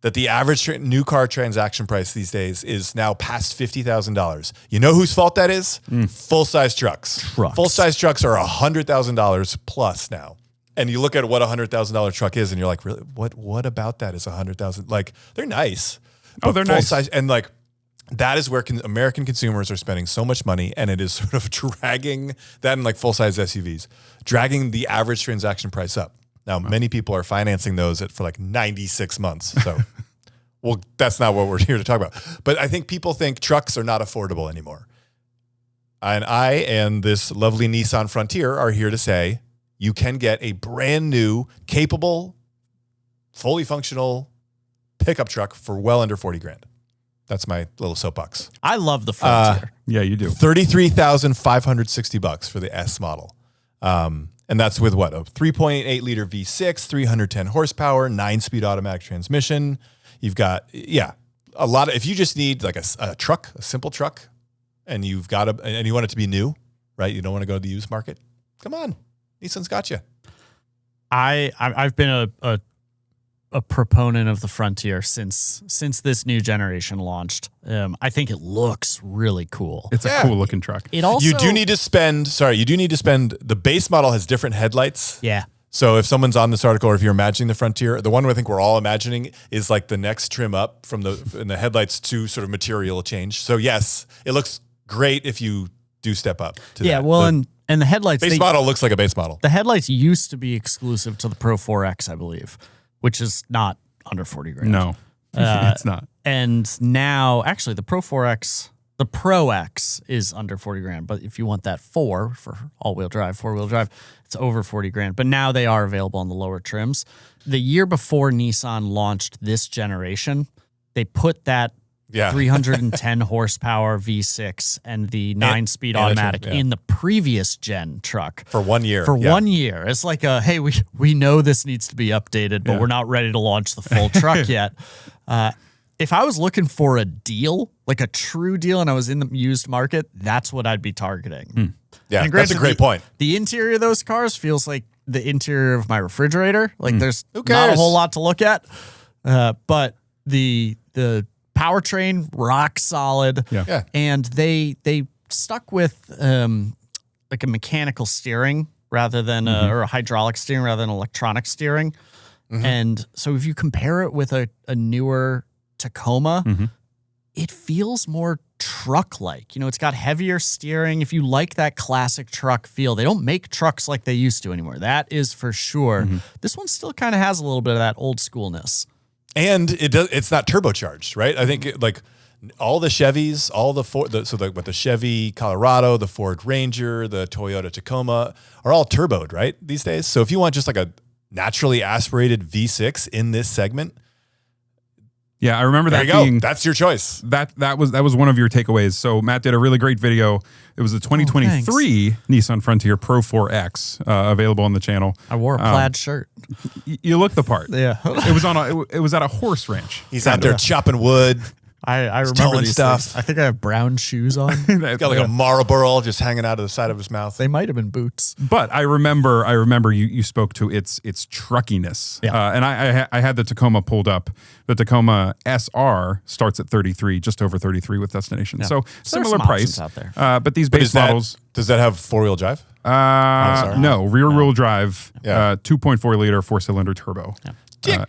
that the average new car transaction price these days is now past $50,000. You know whose fault that is? Full-size trucks. Trucks. Full-size trucks are $100,000 plus now. And you look at what a $100,000 truck is and you're like, really? What about that is $100,000? Like, they're nice. Oh, they're nice. Full-size, and like, that is where American consumers are spending so much money, and it is sort of dragging that and like full-size SUVs, dragging the average transaction price up. Now, many people are financing those for like 96 months. So, well, that's not what we're here to talk about. But I think people think trucks are not affordable anymore. And I and this lovely Nissan Frontier are here to say you can get a brand new, capable, fully functional pickup truck for well under 40 grand. That's my little soapbox. I love the Frontier. Yeah, you do. $33,560 for the S model. And that's with what? A 3.8 liter V6, 310 horsepower, 9-speed automatic transmission. You've got, a lot of, if you just need like a truck, a simple truck, and you've got and you want it to be new, right? You don't want to go to the used market. Come on. Nissan's got you. I've been a a proponent of the Frontier since this new generation launched. I think it looks really cool. It's a cool looking truck. It also you do need to spend. The base model has different headlights. Yeah. So if someone's on this article, or if you're imagining the Frontier, the one I think we're all imagining is like the next trim up from the headlights to sort of material change. So yes, it looks great if you do step up to that. Well, and the headlights base model looks like a base model. The headlights used to be exclusive to the Pro 4X, I believe, which is not under 40 grand. No, it's not. And now, actually, the Pro 4X, the Pro X is under 40 grand. But if you want that 4 for all-wheel drive, 4-wheel drive, it's over 40 grand. But now they are available on the lower trims. The year before Nissan launched this generation, they put that 310 horsepower V6 and the 9-speed automatic in the previous gen truck. For 1 year. 1 year. It's like hey, we know this needs to be updated, but we're not ready to launch the full truck yet. If I was looking for a deal, like a true deal, and I was in the used market, that's what I'd be targeting. Yeah, that's a great point. The interior of those cars feels like the interior of my refrigerator. Like there's not a whole lot to look at, but the powertrain rock solid. Yeah. And they stuck with like a mechanical steering rather than or a hydraulic steering rather than electronic steering. And so if you compare it with a newer Tacoma, it feels more truck-like. It's got heavier steering. If you like that classic truck feel, they don't make trucks like they used to anymore. That is for sure. This one still kind of has a little bit of that old schoolness. And it's not turbocharged, right? I think all the Chevys, all the Ford, with the Chevy Colorado, the Ford Ranger, the Toyota Tacoma are all turboed, right? These days. So if you want just like a naturally aspirated V6 in this segment, yeah, I remember that being that's your choice. That was one of your takeaways. So Matt did a really great video. It was the 2023 Nissan Frontier Pro 4X available on the channel. I wore a plaid shirt. You look the part. Yeah, it was at a horse ranch. He's out there chopping wood. I remember these stuff. Things. I think I have brown shoes on. He's got like a Marlboro just hanging out of the side of his mouth. They might have been boots. But I remember you spoke to its truckiness. Yeah. And I had the Tacoma pulled up. The Tacoma SR starts at 33, just over 33 with destination. Yeah. So similar price out there. But these base models. Does that have 4-wheel drive? No, rear-wheel drive, 2.4 liter 4-cylinder turbo. Yeah.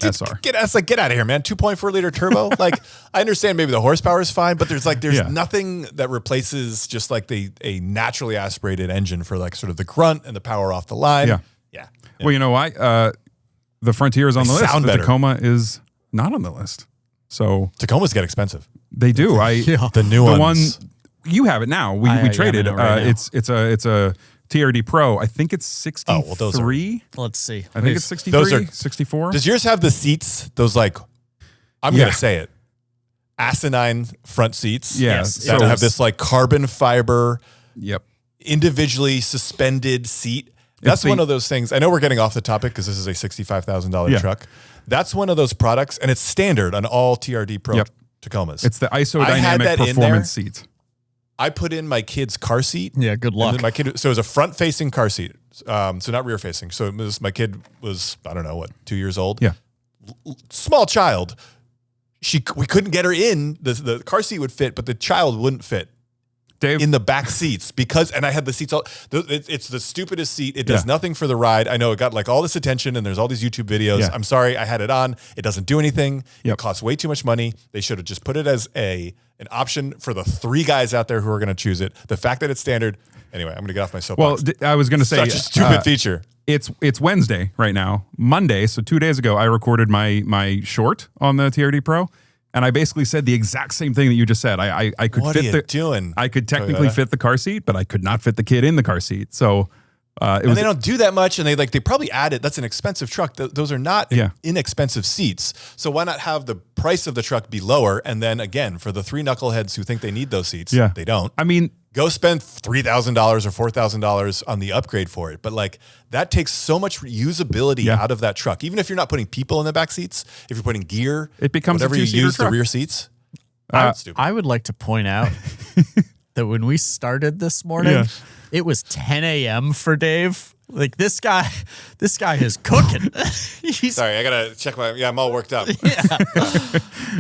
SR. Get out of here, man. 2.4 liter turbo. Like, I understand maybe the horsepower is fine, but there's nothing that replaces just like a naturally aspirated engine for like sort of the grunt and the power off the line. Yeah. Well, you know why? The Frontier is on the list. The better. Tacoma is not on the list. So Tacomas get expensive. They do. The new ones. One you have it now. We traded. It's a TRD Pro, I think it's 63. Oh, well, those are, let's see. I think it's 63, 64. Does yours have the seats? Those like, I'm going to say it, asinine front seats. Yes. That have this like carbon fiber, yep, individually suspended seat. That's one of those things. I know we're getting off the topic because this is a $65,000 truck. That's one of those products, and it's standard on all TRD Pro Tacomas. It's the isodynamic performance seat. I put in my kid's car seat. Yeah, good luck. My kid, so it was a front-facing car seat, so not rear-facing. So my kid was, I don't know, 2 years old? Yeah. Small child. We couldn't get her in. The car seat would fit, but the child wouldn't fit. Dave, in the back seats and I had the seats all. It's the stupidest seat. It does nothing for the ride. I know it got like all this attention and there's all these YouTube videos. Yeah. I'm sorry, I had it on. It doesn't do anything. Yep. It costs way too much money. They should have just put it as an option for the 3 guys out there who are going to choose it. The fact that it's standard. Anyway, I'm going to get off my soapbox. Well, I was going to say such a stupid feature. It's Wednesday right now. Monday, so 2 days ago, I recorded my short on the TRD Pro. And I basically said the exact same thing that you just said. I could what fit are you doing? I could technically fit the car seat, but I could not fit the kid in the car seat. So they don't do that much, and they probably added. That's an expensive truck. Those are not inexpensive seats. So why not have the price of the truck be lower? And then again, for the 3 knuckleheads who think they need those seats, they don't. I mean, go spend $3,000 or $4,000 on the upgrade for it. But like that takes so much usability out of that truck. Even if you're not putting people in the back seats, if you're putting gear, it becomes whatever a 2-seater you use truck. the rear seats. I would like to point out that when we started this morning, it was 10 a.m. for Dave, Like this guy is cooking. Sorry, I gotta check my. Yeah, I'm all worked up. All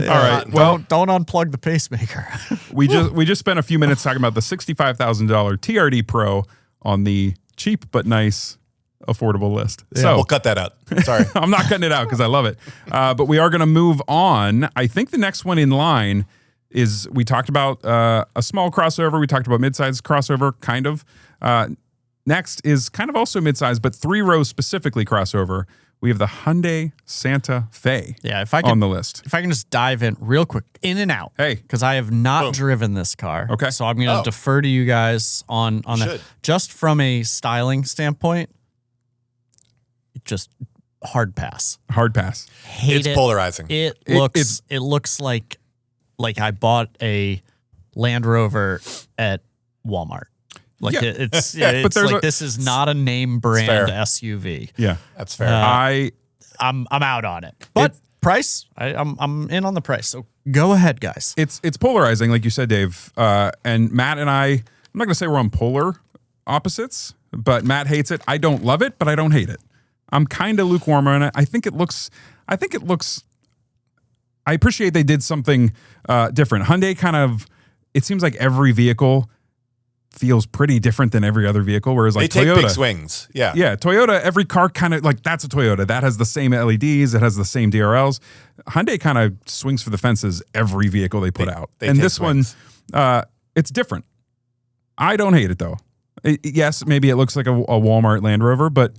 right. Well, don't unplug the pacemaker. we just spent a few minutes talking about the $65,000 TRD Pro on the cheap but nice affordable list. Yeah, so we'll cut that out. Sorry. I'm not cutting it out because I love it. But we are going to move on. I think the next one in line is we talked about a small crossover. We talked about midsize crossover, kind of. Next is kind of also midsize, but 3-row specifically crossover. We have the Hyundai Santa Fe on the list. If I can just dive in real quick, in and out. Hey. Because I have not driven this car. Okay. So I'm going to defer to you guys on that. Just from a styling standpoint, just hard pass. Hard pass. It's polarizing. It looks like I bought a Land Rover at Walmart. Like it's but like this is not a name brand SUV. Yeah, that's fair. I'm out on it. But price, I'm in on the price. So go ahead, guys. It's polarizing, like you said, Dave. And Matt and I'm not gonna say we're on polar opposites, but Matt hates it. I don't love it, but I don't hate it. I'm kind of lukewarm on it. I think it looks. I appreciate they did something different. Hyundai kind of. It seems like every vehicle feels pretty different than every other vehicle, whereas like they take Toyota, big swings. Yeah. Toyota, every car kind of like that's a Toyota that has the same LEDs, it has the same DRLs. Hyundai kind of swings for the fences every vehicle they put out, and this swings. One, it's different. I don't hate it though. Yes, maybe it looks like a Walmart Land Rover, but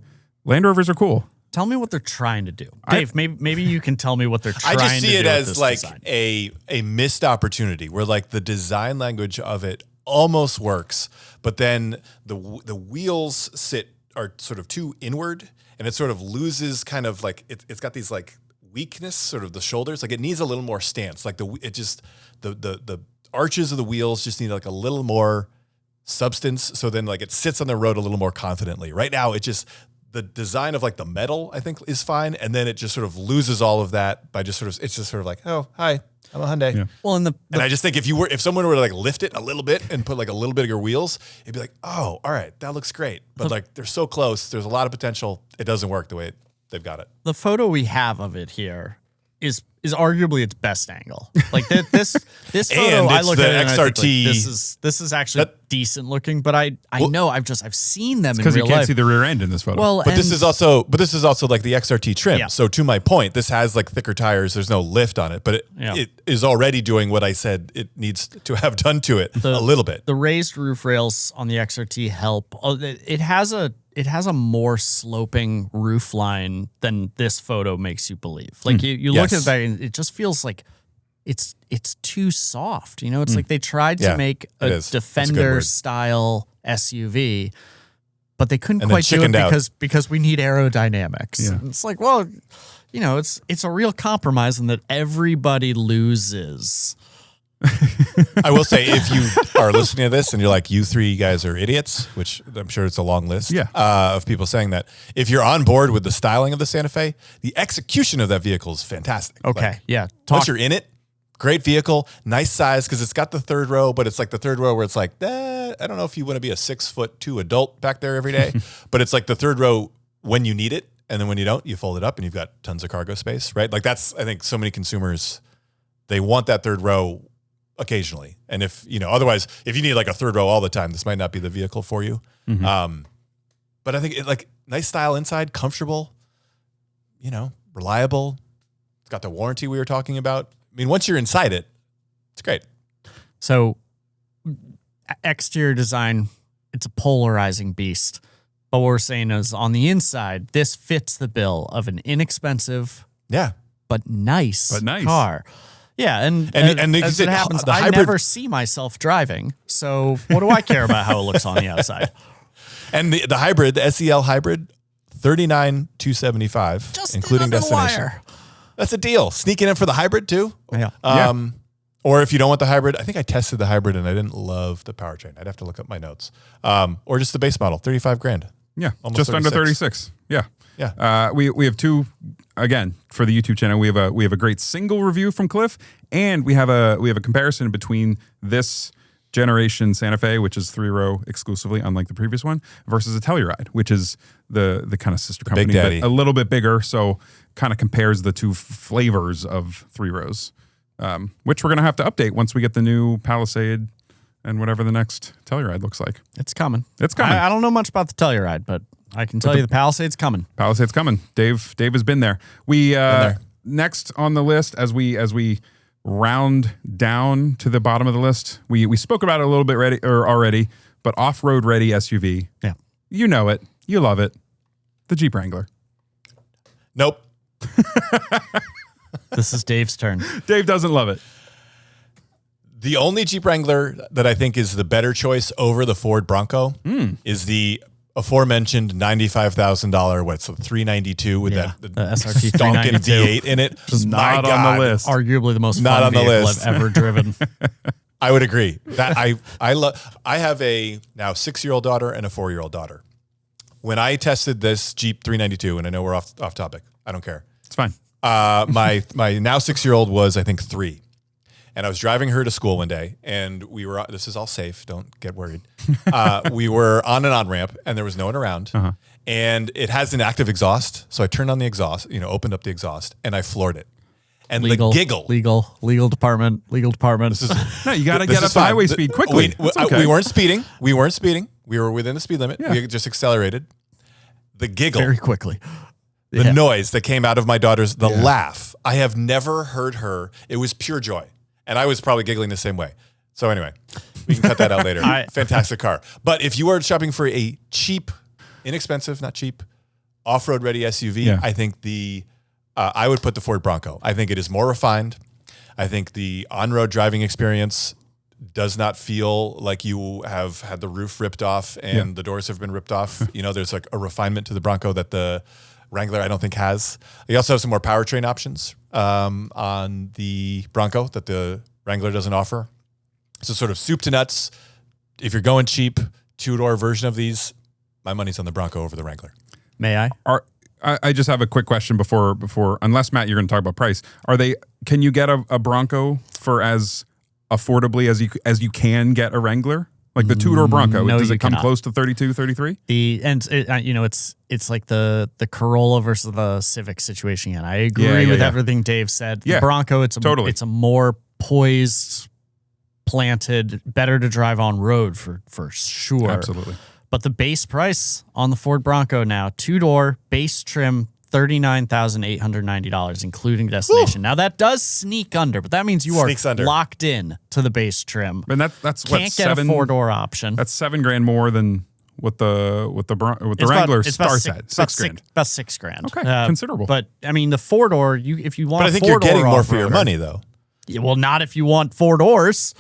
Land Rovers are cool. Tell me what they're trying to do, Dave. Maybe you can tell me what they're trying to do. I just see it as like design. a missed opportunity where like the design language of it almost works, but then the wheels are sort of too inward, and it sort of loses kind of like it's got these like weakness, sort of the shoulders. Like it needs a little more stance. Like the arches of the wheels just need like a little more substance. So then like it sits on the road a little more confidently. Right now, the design of like the metal I think is fine, and then it just sort of loses all of that by just sort of like, oh hi, I'm a Hyundai. Yeah. Well, and I just think if someone were to like lift it a little bit and put like a little bigger wheels, it'd be like, oh, all right, that looks great. But like they're so close, there's a lot of potential. It doesn't work the way they've got it. The photo we have of it here is arguably its best angle. Like this photo, I look at it and I think, like, this is actually decent looking. But I know I've seen them in real life. Because you can't see the rear end in this photo. Well, but this is also like the XRT trim. Yeah. So to my point, this has like thicker tires. There's no lift on it, but it is already doing what I said it needs to have done to it a little bit. The raised roof rails on the XRT help. It has a more sloping roof line than this photo makes you believe. Like you look at that and it just feels like it's too soft. You know, it's like they tried to make a Defender style SUV, but they couldn't quite do it because we need aerodynamics. Yeah. It's like, well, you know, it's a real compromise in that everybody loses. I will say, if you are listening to this and you're like, you three guys are idiots, which I'm sure it's a long list of people saying that, if you're on board with the styling of the Santa Fe, the execution of that vehicle is fantastic. Okay, like, once you're in it, great vehicle, nice size, because it's got the third row, but it's like the third row where it's like, I don't know if you want to be a 6'2" adult back there every day, but it's like the third row when you need it, and then when you don't, you fold it up and you've got tons of cargo space, right? Like that's, I think so many consumers, they want that third row occasionally. And if, otherwise, if you need like a third row all the time, this might not be the vehicle for you. Mm-hmm. But I think like nice style inside, comfortable, reliable. It's got the warranty we were talking about. I mean, once you're inside it, it's great. So exterior design, it's a polarizing beast. But what we're saying is on the inside, this fits the bill of an inexpensive, but nice car. Yeah, and as it happens, I never see myself driving, so what do I care about how it looks on the outside? And the hybrid, the SEL hybrid, $39,275, just including destination. Wire. That's a deal. Sneaking in for the hybrid too. Yeah. Or if you don't want the hybrid, I think I tested the hybrid and I didn't love the powertrain. I'd have to look up my notes. Or just the base model, $35,000. Yeah, almost just 36. Under 36. Yeah. Yeah. We have two, again, for the YouTube channel. We have a great single review from Cliff, and we have a comparison between this generation Santa Fe, which is 3-row exclusively, unlike the previous one, versus a Telluride, which is the kind of sister company, but a little bit bigger. So kind of compares the two flavors of 3 rows, which we're going to have to update once we get the new Palisade and whatever the next Telluride looks like. It's coming. It's coming. I don't know much about the Telluride, but I can tell you the Palisade's coming. Palisade's coming. Dave has been there. We next on the list as we round down to the bottom of the list. We spoke about it a little bit already, but off-road ready SUV. Yeah. You know it. You love it. The Jeep Wrangler. Nope. This is Dave's turn. Dave doesn't love it. The only Jeep Wrangler that I think is the better choice over the Ford Bronco is the aforementioned $95,000. What's the 392 with the SRT stonking 392 V8 in it? Just not on the list. Arguably the most Not fun on the vehicle list. I've ever driven. I would agree. That I love. I have a now 6-year-old daughter and a 4-year-old daughter. When I tested this Jeep 392, and I know we're off topic, I don't care. It's fine. My now 6-year-old was, I think, 3. And I was driving her to school one day, and we were, this is all safe, don't get worried. We were on an on-ramp, and there was no one around. And it has an active exhaust. So I turned on the exhaust, opened up the exhaust, and I floored it. And the giggle. Legal department. This is, No, you got to get up to highway speed quickly. We weren't speeding. We were within the speed limit. Yeah. We just accelerated. The giggle. Very quickly. The noise that came out of my daughter's, laugh. I have never heard her. It was pure joy. And I was probably giggling the same way. So anyway, we can cut that out later. Fantastic car. But if you are shopping for a cheap, inexpensive, not cheap, off-road ready SUV, I think I would put the Ford Bronco. I think it is more refined. I think the on-road driving experience does not feel like you have had the roof ripped off and the doors have been ripped off. There's like a refinement to the Bronco that the Wrangler I don't think has. You also have some more powertrain options on the Bronco that the Wrangler doesn't offer. So sort of soup to nuts. If you're going cheap, 2-door version of these, my money's on the Bronco over the Wrangler. May I? I just have a quick question before unless Matt, you're going to talk about price. Can you get a Bronco for as affordably as you can get a Wrangler? Like the 2-door Bronco, no, does it come cannot. close to 32, 33? It's like the Corolla versus the Civic situation. And I agree with everything Dave said. The Bronco, it's a more poised, planted, better to drive on road for sure. Absolutely. But the base price on the Ford Bronco now, 2-door base trim, $39,890, including destination. Now that does sneak under, but that means you are locked in to the base trim. And that's can't get a 4-door option. That's $7,000 more than what the Wrangler starts at. $6,000. About $6,000. Okay, considerable. But I mean, the 4-door, if you want, but I think you're getting more for your money, though. Yeah, well, not if you want 4 doors.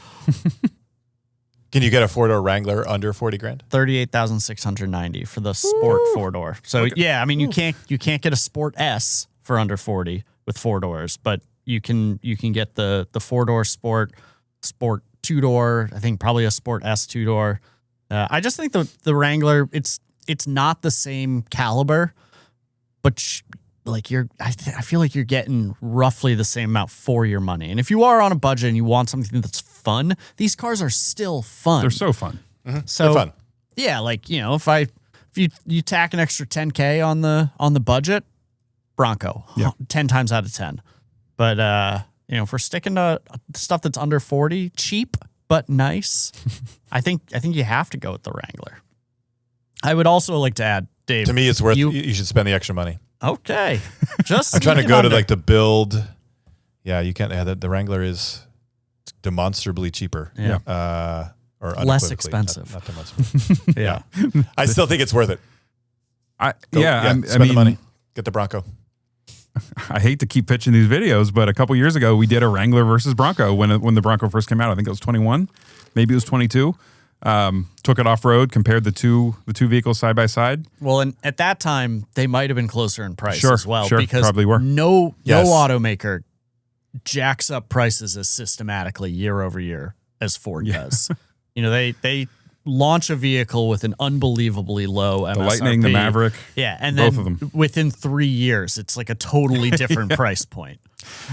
Can you get a 4-door Wrangler under $40,000? $38,690 for the Sport 4-door. So I mean, you can't get a Sport S for under 40 with 4 doors, but you can get the 4-door Sport 2-door. I think probably a Sport S 2-door. I just think the Wrangler, it's not the same caliber, but I feel like you're getting roughly the same amount for your money. And if you are on a budget and you want something that's fun, these cars are still fun. They're so fun. Mm-hmm. So they're fun. Yeah, if you tack an extra $10K on the budget, Bronco, 10 times out of 10. But if we're sticking to stuff that's under 40, cheap but nice, I think you have to go with the Wrangler. I would also like to add, Dave. To me, it's worth. You should spend the extra money. Okay, just I'm trying to go to like the build. Yeah, you can't. The Wrangler is demonstrably cheaper. Yeah, or less expensive. Not demonstrably. Yeah, I still think it's worth it. Spend the money. Get the Bronco. I hate to keep pitching these videos, but a couple years ago we did a Wrangler versus Bronco when the Bronco first came out. I think it was 21, maybe it was 22. Took it off road, compared the two vehicles side by side. Well, and at that time they might have been closer in price as well, because probably were. No automaker jacks up prices as systematically year over year as Ford does. They launch a vehicle with an unbelievably low MSRP. The Lightning, the Maverick. Yeah, and both then of them. within 3 years, it's like a totally different price point.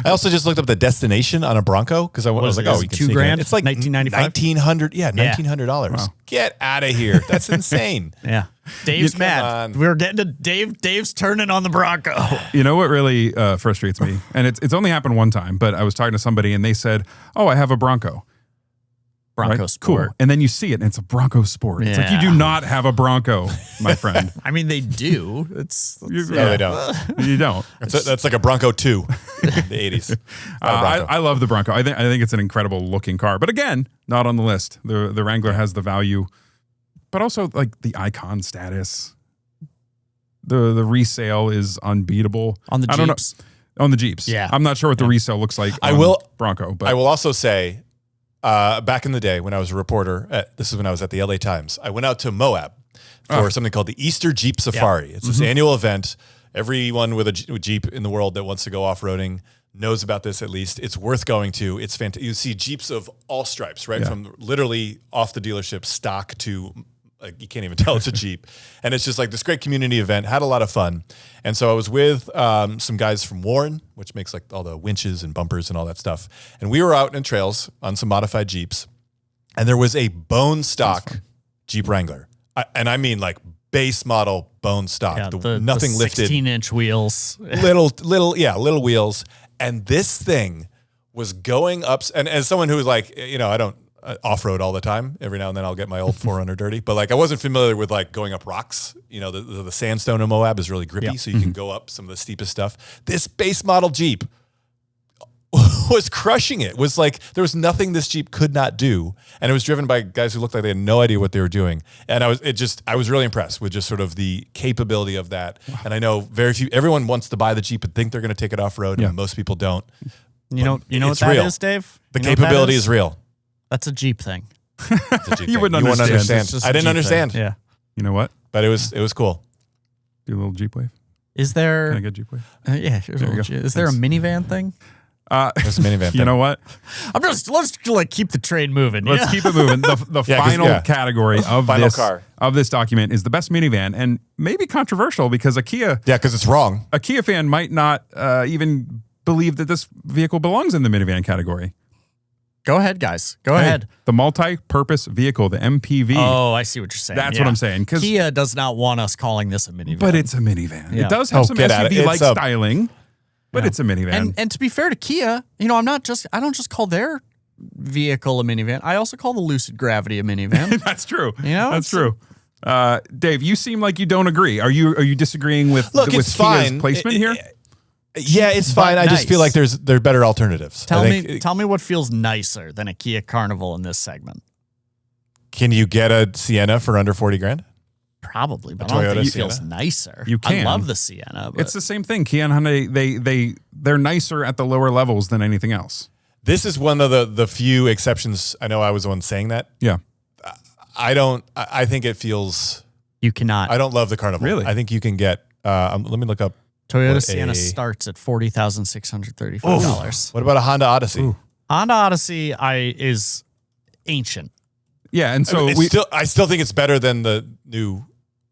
I also just looked up the destination on a Bronco because I was like, oh, you can $2 sneak grand? it. It's like $1,995? $1,900. Yeah, $1,900. Wow. Get out of here. That's insane. Yeah. Dave's Come mad. on. We're getting to Dave. Dave's turning on the Bronco. You know what really frustrates me? And it's only happened one time, but I was talking to somebody and they said, oh, I have a Bronco. Bronco Right? Sport. Cool. And then you see it and it's a Bronco Sport. It's like, you do not have a Bronco, my friend. I mean, they do. No, they don't. You don't. That's like a Bronco 2 in the 80s. I love the Bronco. I think it's an incredible looking car. But again, not on the list. The Wrangler has the value, but also like the icon status. The resale is unbeatable. On the I don't know. Jeeps? On the Jeeps. Yeah. I'm not sure what the resale looks like on Bronco. But I will also say, back in the day when I was a reporter, this is when I was at the LA Times, I went out to Moab for something called the Easter Jeep Safari. It's this annual event. Everyone with a Jeep in the world that wants to go off-roading knows about this at least. It's worth going to. It's fantastic. You see Jeeps of all stripes, right? Yeah. From literally off the dealership stock to like you can't even tell it's a Jeep. And it's just like this great community event. Had a lot of fun. And so I was with some guys from Warren, which makes like all the winches and bumpers and all that stuff. And we were out in trails on some modified Jeeps. And there was a bone stock Jeep Wrangler. I mean like base model bone stock. Yeah, nothing the lifted. 16-inch wheels. little wheels. And this thing was going up. And as someone who's like, I don't off-road all the time. Every now and then I'll get my old 4Runner dirty. But like I wasn't familiar with like going up rocks. The sandstone in Moab is really grippy. So you can go up some of the steepest stuff. This base model Jeep was crushing it. Was like there was nothing this Jeep could not do. And it was driven by guys who looked like they had no idea what they were doing. And I was really impressed with just sort of the capability of that. And I know everyone wants to buy the Jeep and think they're going to take it off-road. And most people don't. You know what that is, Dave? The capability is real. That's a Jeep thing. It's a Jeep You thing. wouldn't understand. It's just I a didn't Jeep understand. thing. Yeah. you know what? But it was cool. Do a little Jeep wave. Is there? Can I get a Jeep wave? Yeah. Here's a There you little go. Jeep. Is there a minivan thing? It's a minivan thing. You know what? Let's like keep the train moving. Let's keep it moving. The final category of Final this car. of this document is the best minivan, and maybe controversial because a Kia it's wrong. fan might not even believe that this vehicle belongs in the minivan category. Go ahead, guys. Go ahead. The multi-purpose vehicle, the MPV. Oh, I see what you're saying. That's what I'm saying. Kia does not want us calling this a minivan. But it's a minivan. Yeah. It does have some get at it. SUV-like It's a- styling, but it's a minivan. And to be fair to Kia, I don't just call their vehicle a minivan. I also call the Lucid Gravity a minivan. That's true. it's- That's true. Dave, you seem like you don't agree. Are you disagreeing with Look, with it's Kia's fine. placement here? Yeah, it's fine. I just feel like there are better alternatives. Tell me what feels nicer than a Kia Carnival in this segment. Can you get a Sienna for under 40 grand? Probably, but A I don't Toyota think it Sienna? feels nicer. You can. I love the Sienna. But It's the same thing. Kia and Hyundai, they're nicer at the lower levels than anything else. This is one of the few exceptions. I know I was the one saying that. Yeah. I think it feels. you cannot. I don't love the Carnival. Really? I think you can get. Let me look up. Toyota what Sienna a- starts at $40,635. What about a Honda Odyssey? Honda Odyssey is ancient. Yeah, and so I still think it's better than the new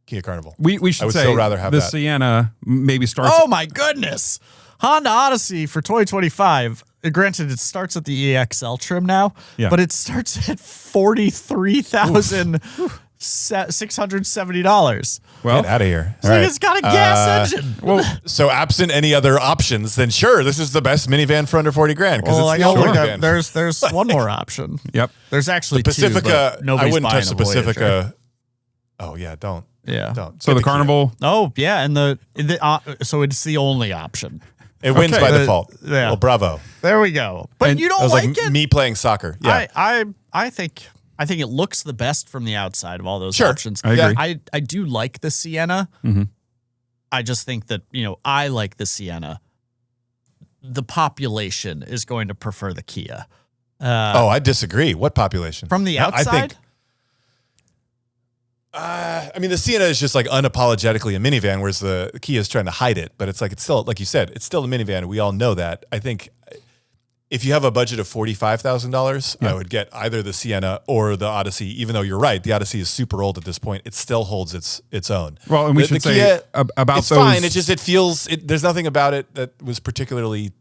Kia Carnival. we I should would say still rather have the that. Sienna maybe starts. Oh my goodness. Honda Odyssey for 2025. Granted, it starts at the EXL trim now, Yeah. but it starts at $43,670. Well, Get out of here. It's like it's got a gas engine. well, So absent any other options, then sure, this is the best minivan for under 40 grand because Well, it's I the got only like minivan. there's one more option. yep. There's actually Pacifica. two, but nobody's I wouldn't buying touch a the Voyager. Pacifica. Oh yeah, don't. Yeah. Don't. So Get the Kia. Carnival. Oh yeah, and so it's the only option. It wins Okay. by default. Yeah. Well, bravo. There we go. But And you It don't was like like it. me playing soccer. Yeah. I think it looks the best from the outside of all those Sure. options. I agree. I do like the Sienna. Mhm. I just think that, I like the Sienna. The population is going to prefer the Kia. I disagree. What population? From the No, outside? I think. I mean, the Sienna is just like unapologetically a minivan, whereas the Kia is trying to hide it. But it's still, like you said, it's still a minivan. We all know that. I think if you have a budget of $45,000, I would get either the Sienna or the Odyssey. Even though you're right, the Odyssey is super old at this point, it still holds its own. Well, and we should say Kia, about it's those. fine. It just there's nothing about it that was particularly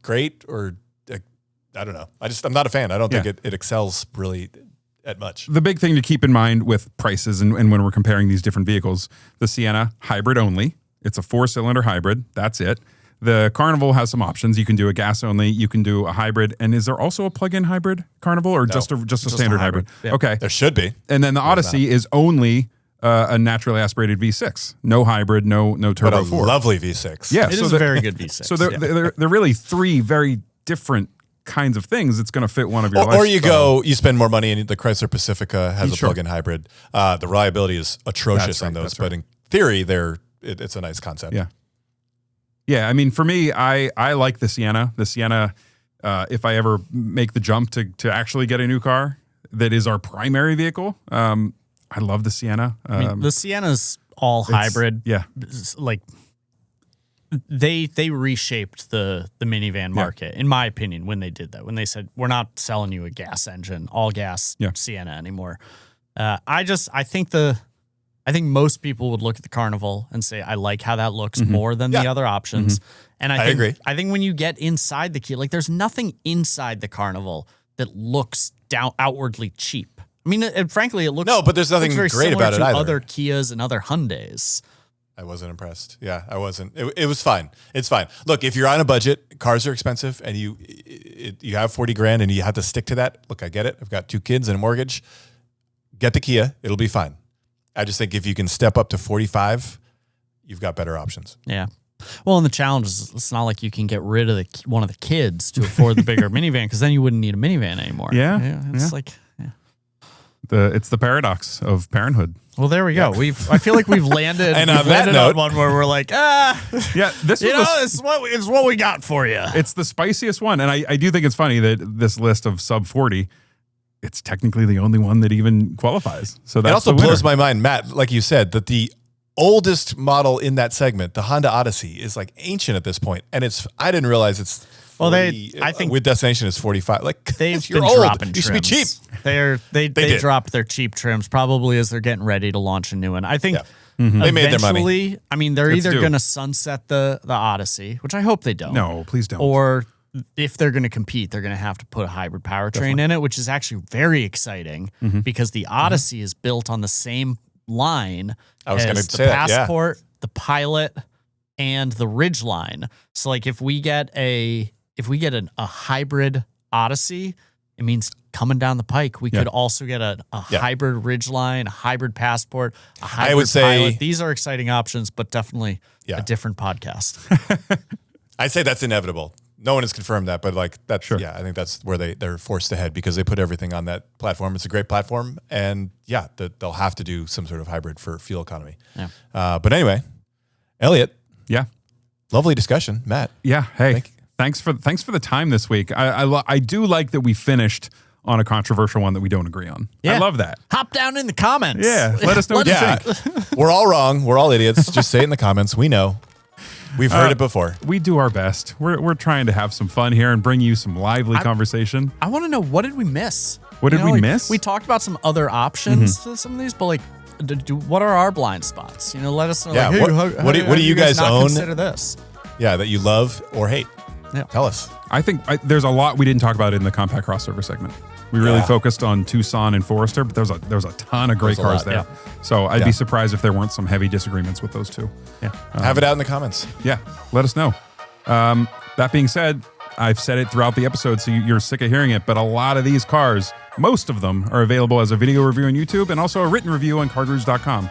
great, or I don't know. I'm not a fan. I don't think it excels really at much. The big thing to keep in mind with prices and when we're comparing these different vehicles, the Sienna hybrid only. It's a 4-cylinder hybrid. That's it. The Carnival has some options. You can do a gas only. You can do a hybrid. And is there also a plug-in hybrid Carnival, or just a standard hybrid? Yeah. Okay, there should be. And then the Odyssey is only a naturally aspirated V6, no hybrid, no turbo. But a 4. lovely V6. Yeah, it is a very good V6. So they're really 3 very different kinds of things. It's going to fit one of your Or you spend more money, and the Chrysler Pacifica has a plug-in hybrid. The reliability is atrocious on those, but in theory, it's a nice concept. Yeah. Yeah, I mean, for me, I like the Sienna. The Sienna, if I ever make the jump to actually get a new car that is our primary vehicle, I love the Sienna. I mean, the Sienna's all hybrid. Yeah. Like, they reshaped the minivan market, in my opinion, when they did that. When they said, we're not selling you a gas engine, all gas Sienna anymore. I think most people would look at the Carnival and say, I like how that looks more than the other options. And I agree. I think when you get inside the Kia, like, there's nothing inside the Carnival that looks outwardly cheap. I mean, frankly, it looks but there's nothing great about it either. Other Kias and other Hyundais. I wasn't impressed. Yeah, I wasn't. It was fine. It's fine. Look, if you're on a budget, cars are expensive, and you have 40 grand and you have to stick to that. Look, I get it. I've got 2 kids and a mortgage. Get the Kia. It'll be fine. I just think if you can step up to 45, you've got better options. Yeah. Well, and the challenge is it's not like you can get rid of one of the kids to afford the bigger minivan, because then you wouldn't need a minivan anymore. Yeah. It's like, it's the paradox of parenthood. Well, there we go. I feel like we've landed, and on one where we're like, yeah, this is what we got for you. It's the spiciest one, and I do think it's funny that this list of sub 40, it's technically the only one that even qualifies. So that also blows my mind, Matt, like you said, that the oldest model in that segment, the Honda Odyssey, is like ancient at this point, and I didn't realize it's 40, I think with destination is 45. Like, they've you're been old. dropping You should be cheap. They dropped their cheap trims probably as they're getting ready to launch a new one. I think they made their money. I mean, they're either going to sunset the Odyssey, which I hope they don't. No, please don't. Or if they're going to compete, they're going to have to put a hybrid powertrain in it, which is actually very exciting because the Odyssey is built on the same line as the Passport, the Pilot, and the Ridgeline. So, like, if we get a hybrid Odyssey, it means coming down the pike, we could also get a hybrid Ridgeline, a hybrid Passport, a hybrid Pilot. These are exciting options, but definitely a different podcast. I'd say that's inevitable. No one has confirmed that, but like that's I think that's where they're forced to head because they put everything on that platform. It's a great platform, and they'll have to do some sort of hybrid for fuel economy. Yeah. But anyway, Elliot. Yeah. Lovely discussion, Matt. Yeah. Hey, thanks for the time this week. I do like that we finished on a controversial one that we don't agree on. Yeah. I love that. Hop down in the comments. Yeah. Let us know what you think. We're all wrong. We're all idiots. Just say it in the comments. We know. We've heard it before. We do our best. We're trying to have some fun here and bring you some lively conversation. I want to know, what did we miss? What did we miss? We talked about some other options to some of these, but like, what are our blind spots? Let us know. Yeah, like, what do you guys own? Consider this. Yeah, that you love or hate. Yeah. Tell us. I think there's a lot we didn't talk about in the compact crossover segment. We really focused on Tucson and Forester, but there's a ton of great cars there. Yeah. So I'd be surprised if there weren't some heavy disagreements with those two. Yeah. Have it out in the comments. Yeah. Let us know. That being said, I've said it throughout the episode, so you're sick of hearing it, but a lot of these cars, most of them, are available as a video review on YouTube and also a written review on CarGurus.com.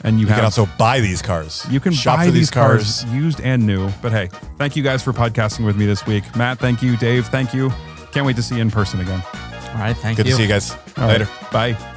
And you can also buy these cars. You can buy these cars used and new. But hey, thank you guys for podcasting with me this week. Matt, thank you. Dave, thank you. Can't wait to see you in person again. All right, thank you. Good to see you guys. All later. Right. Bye.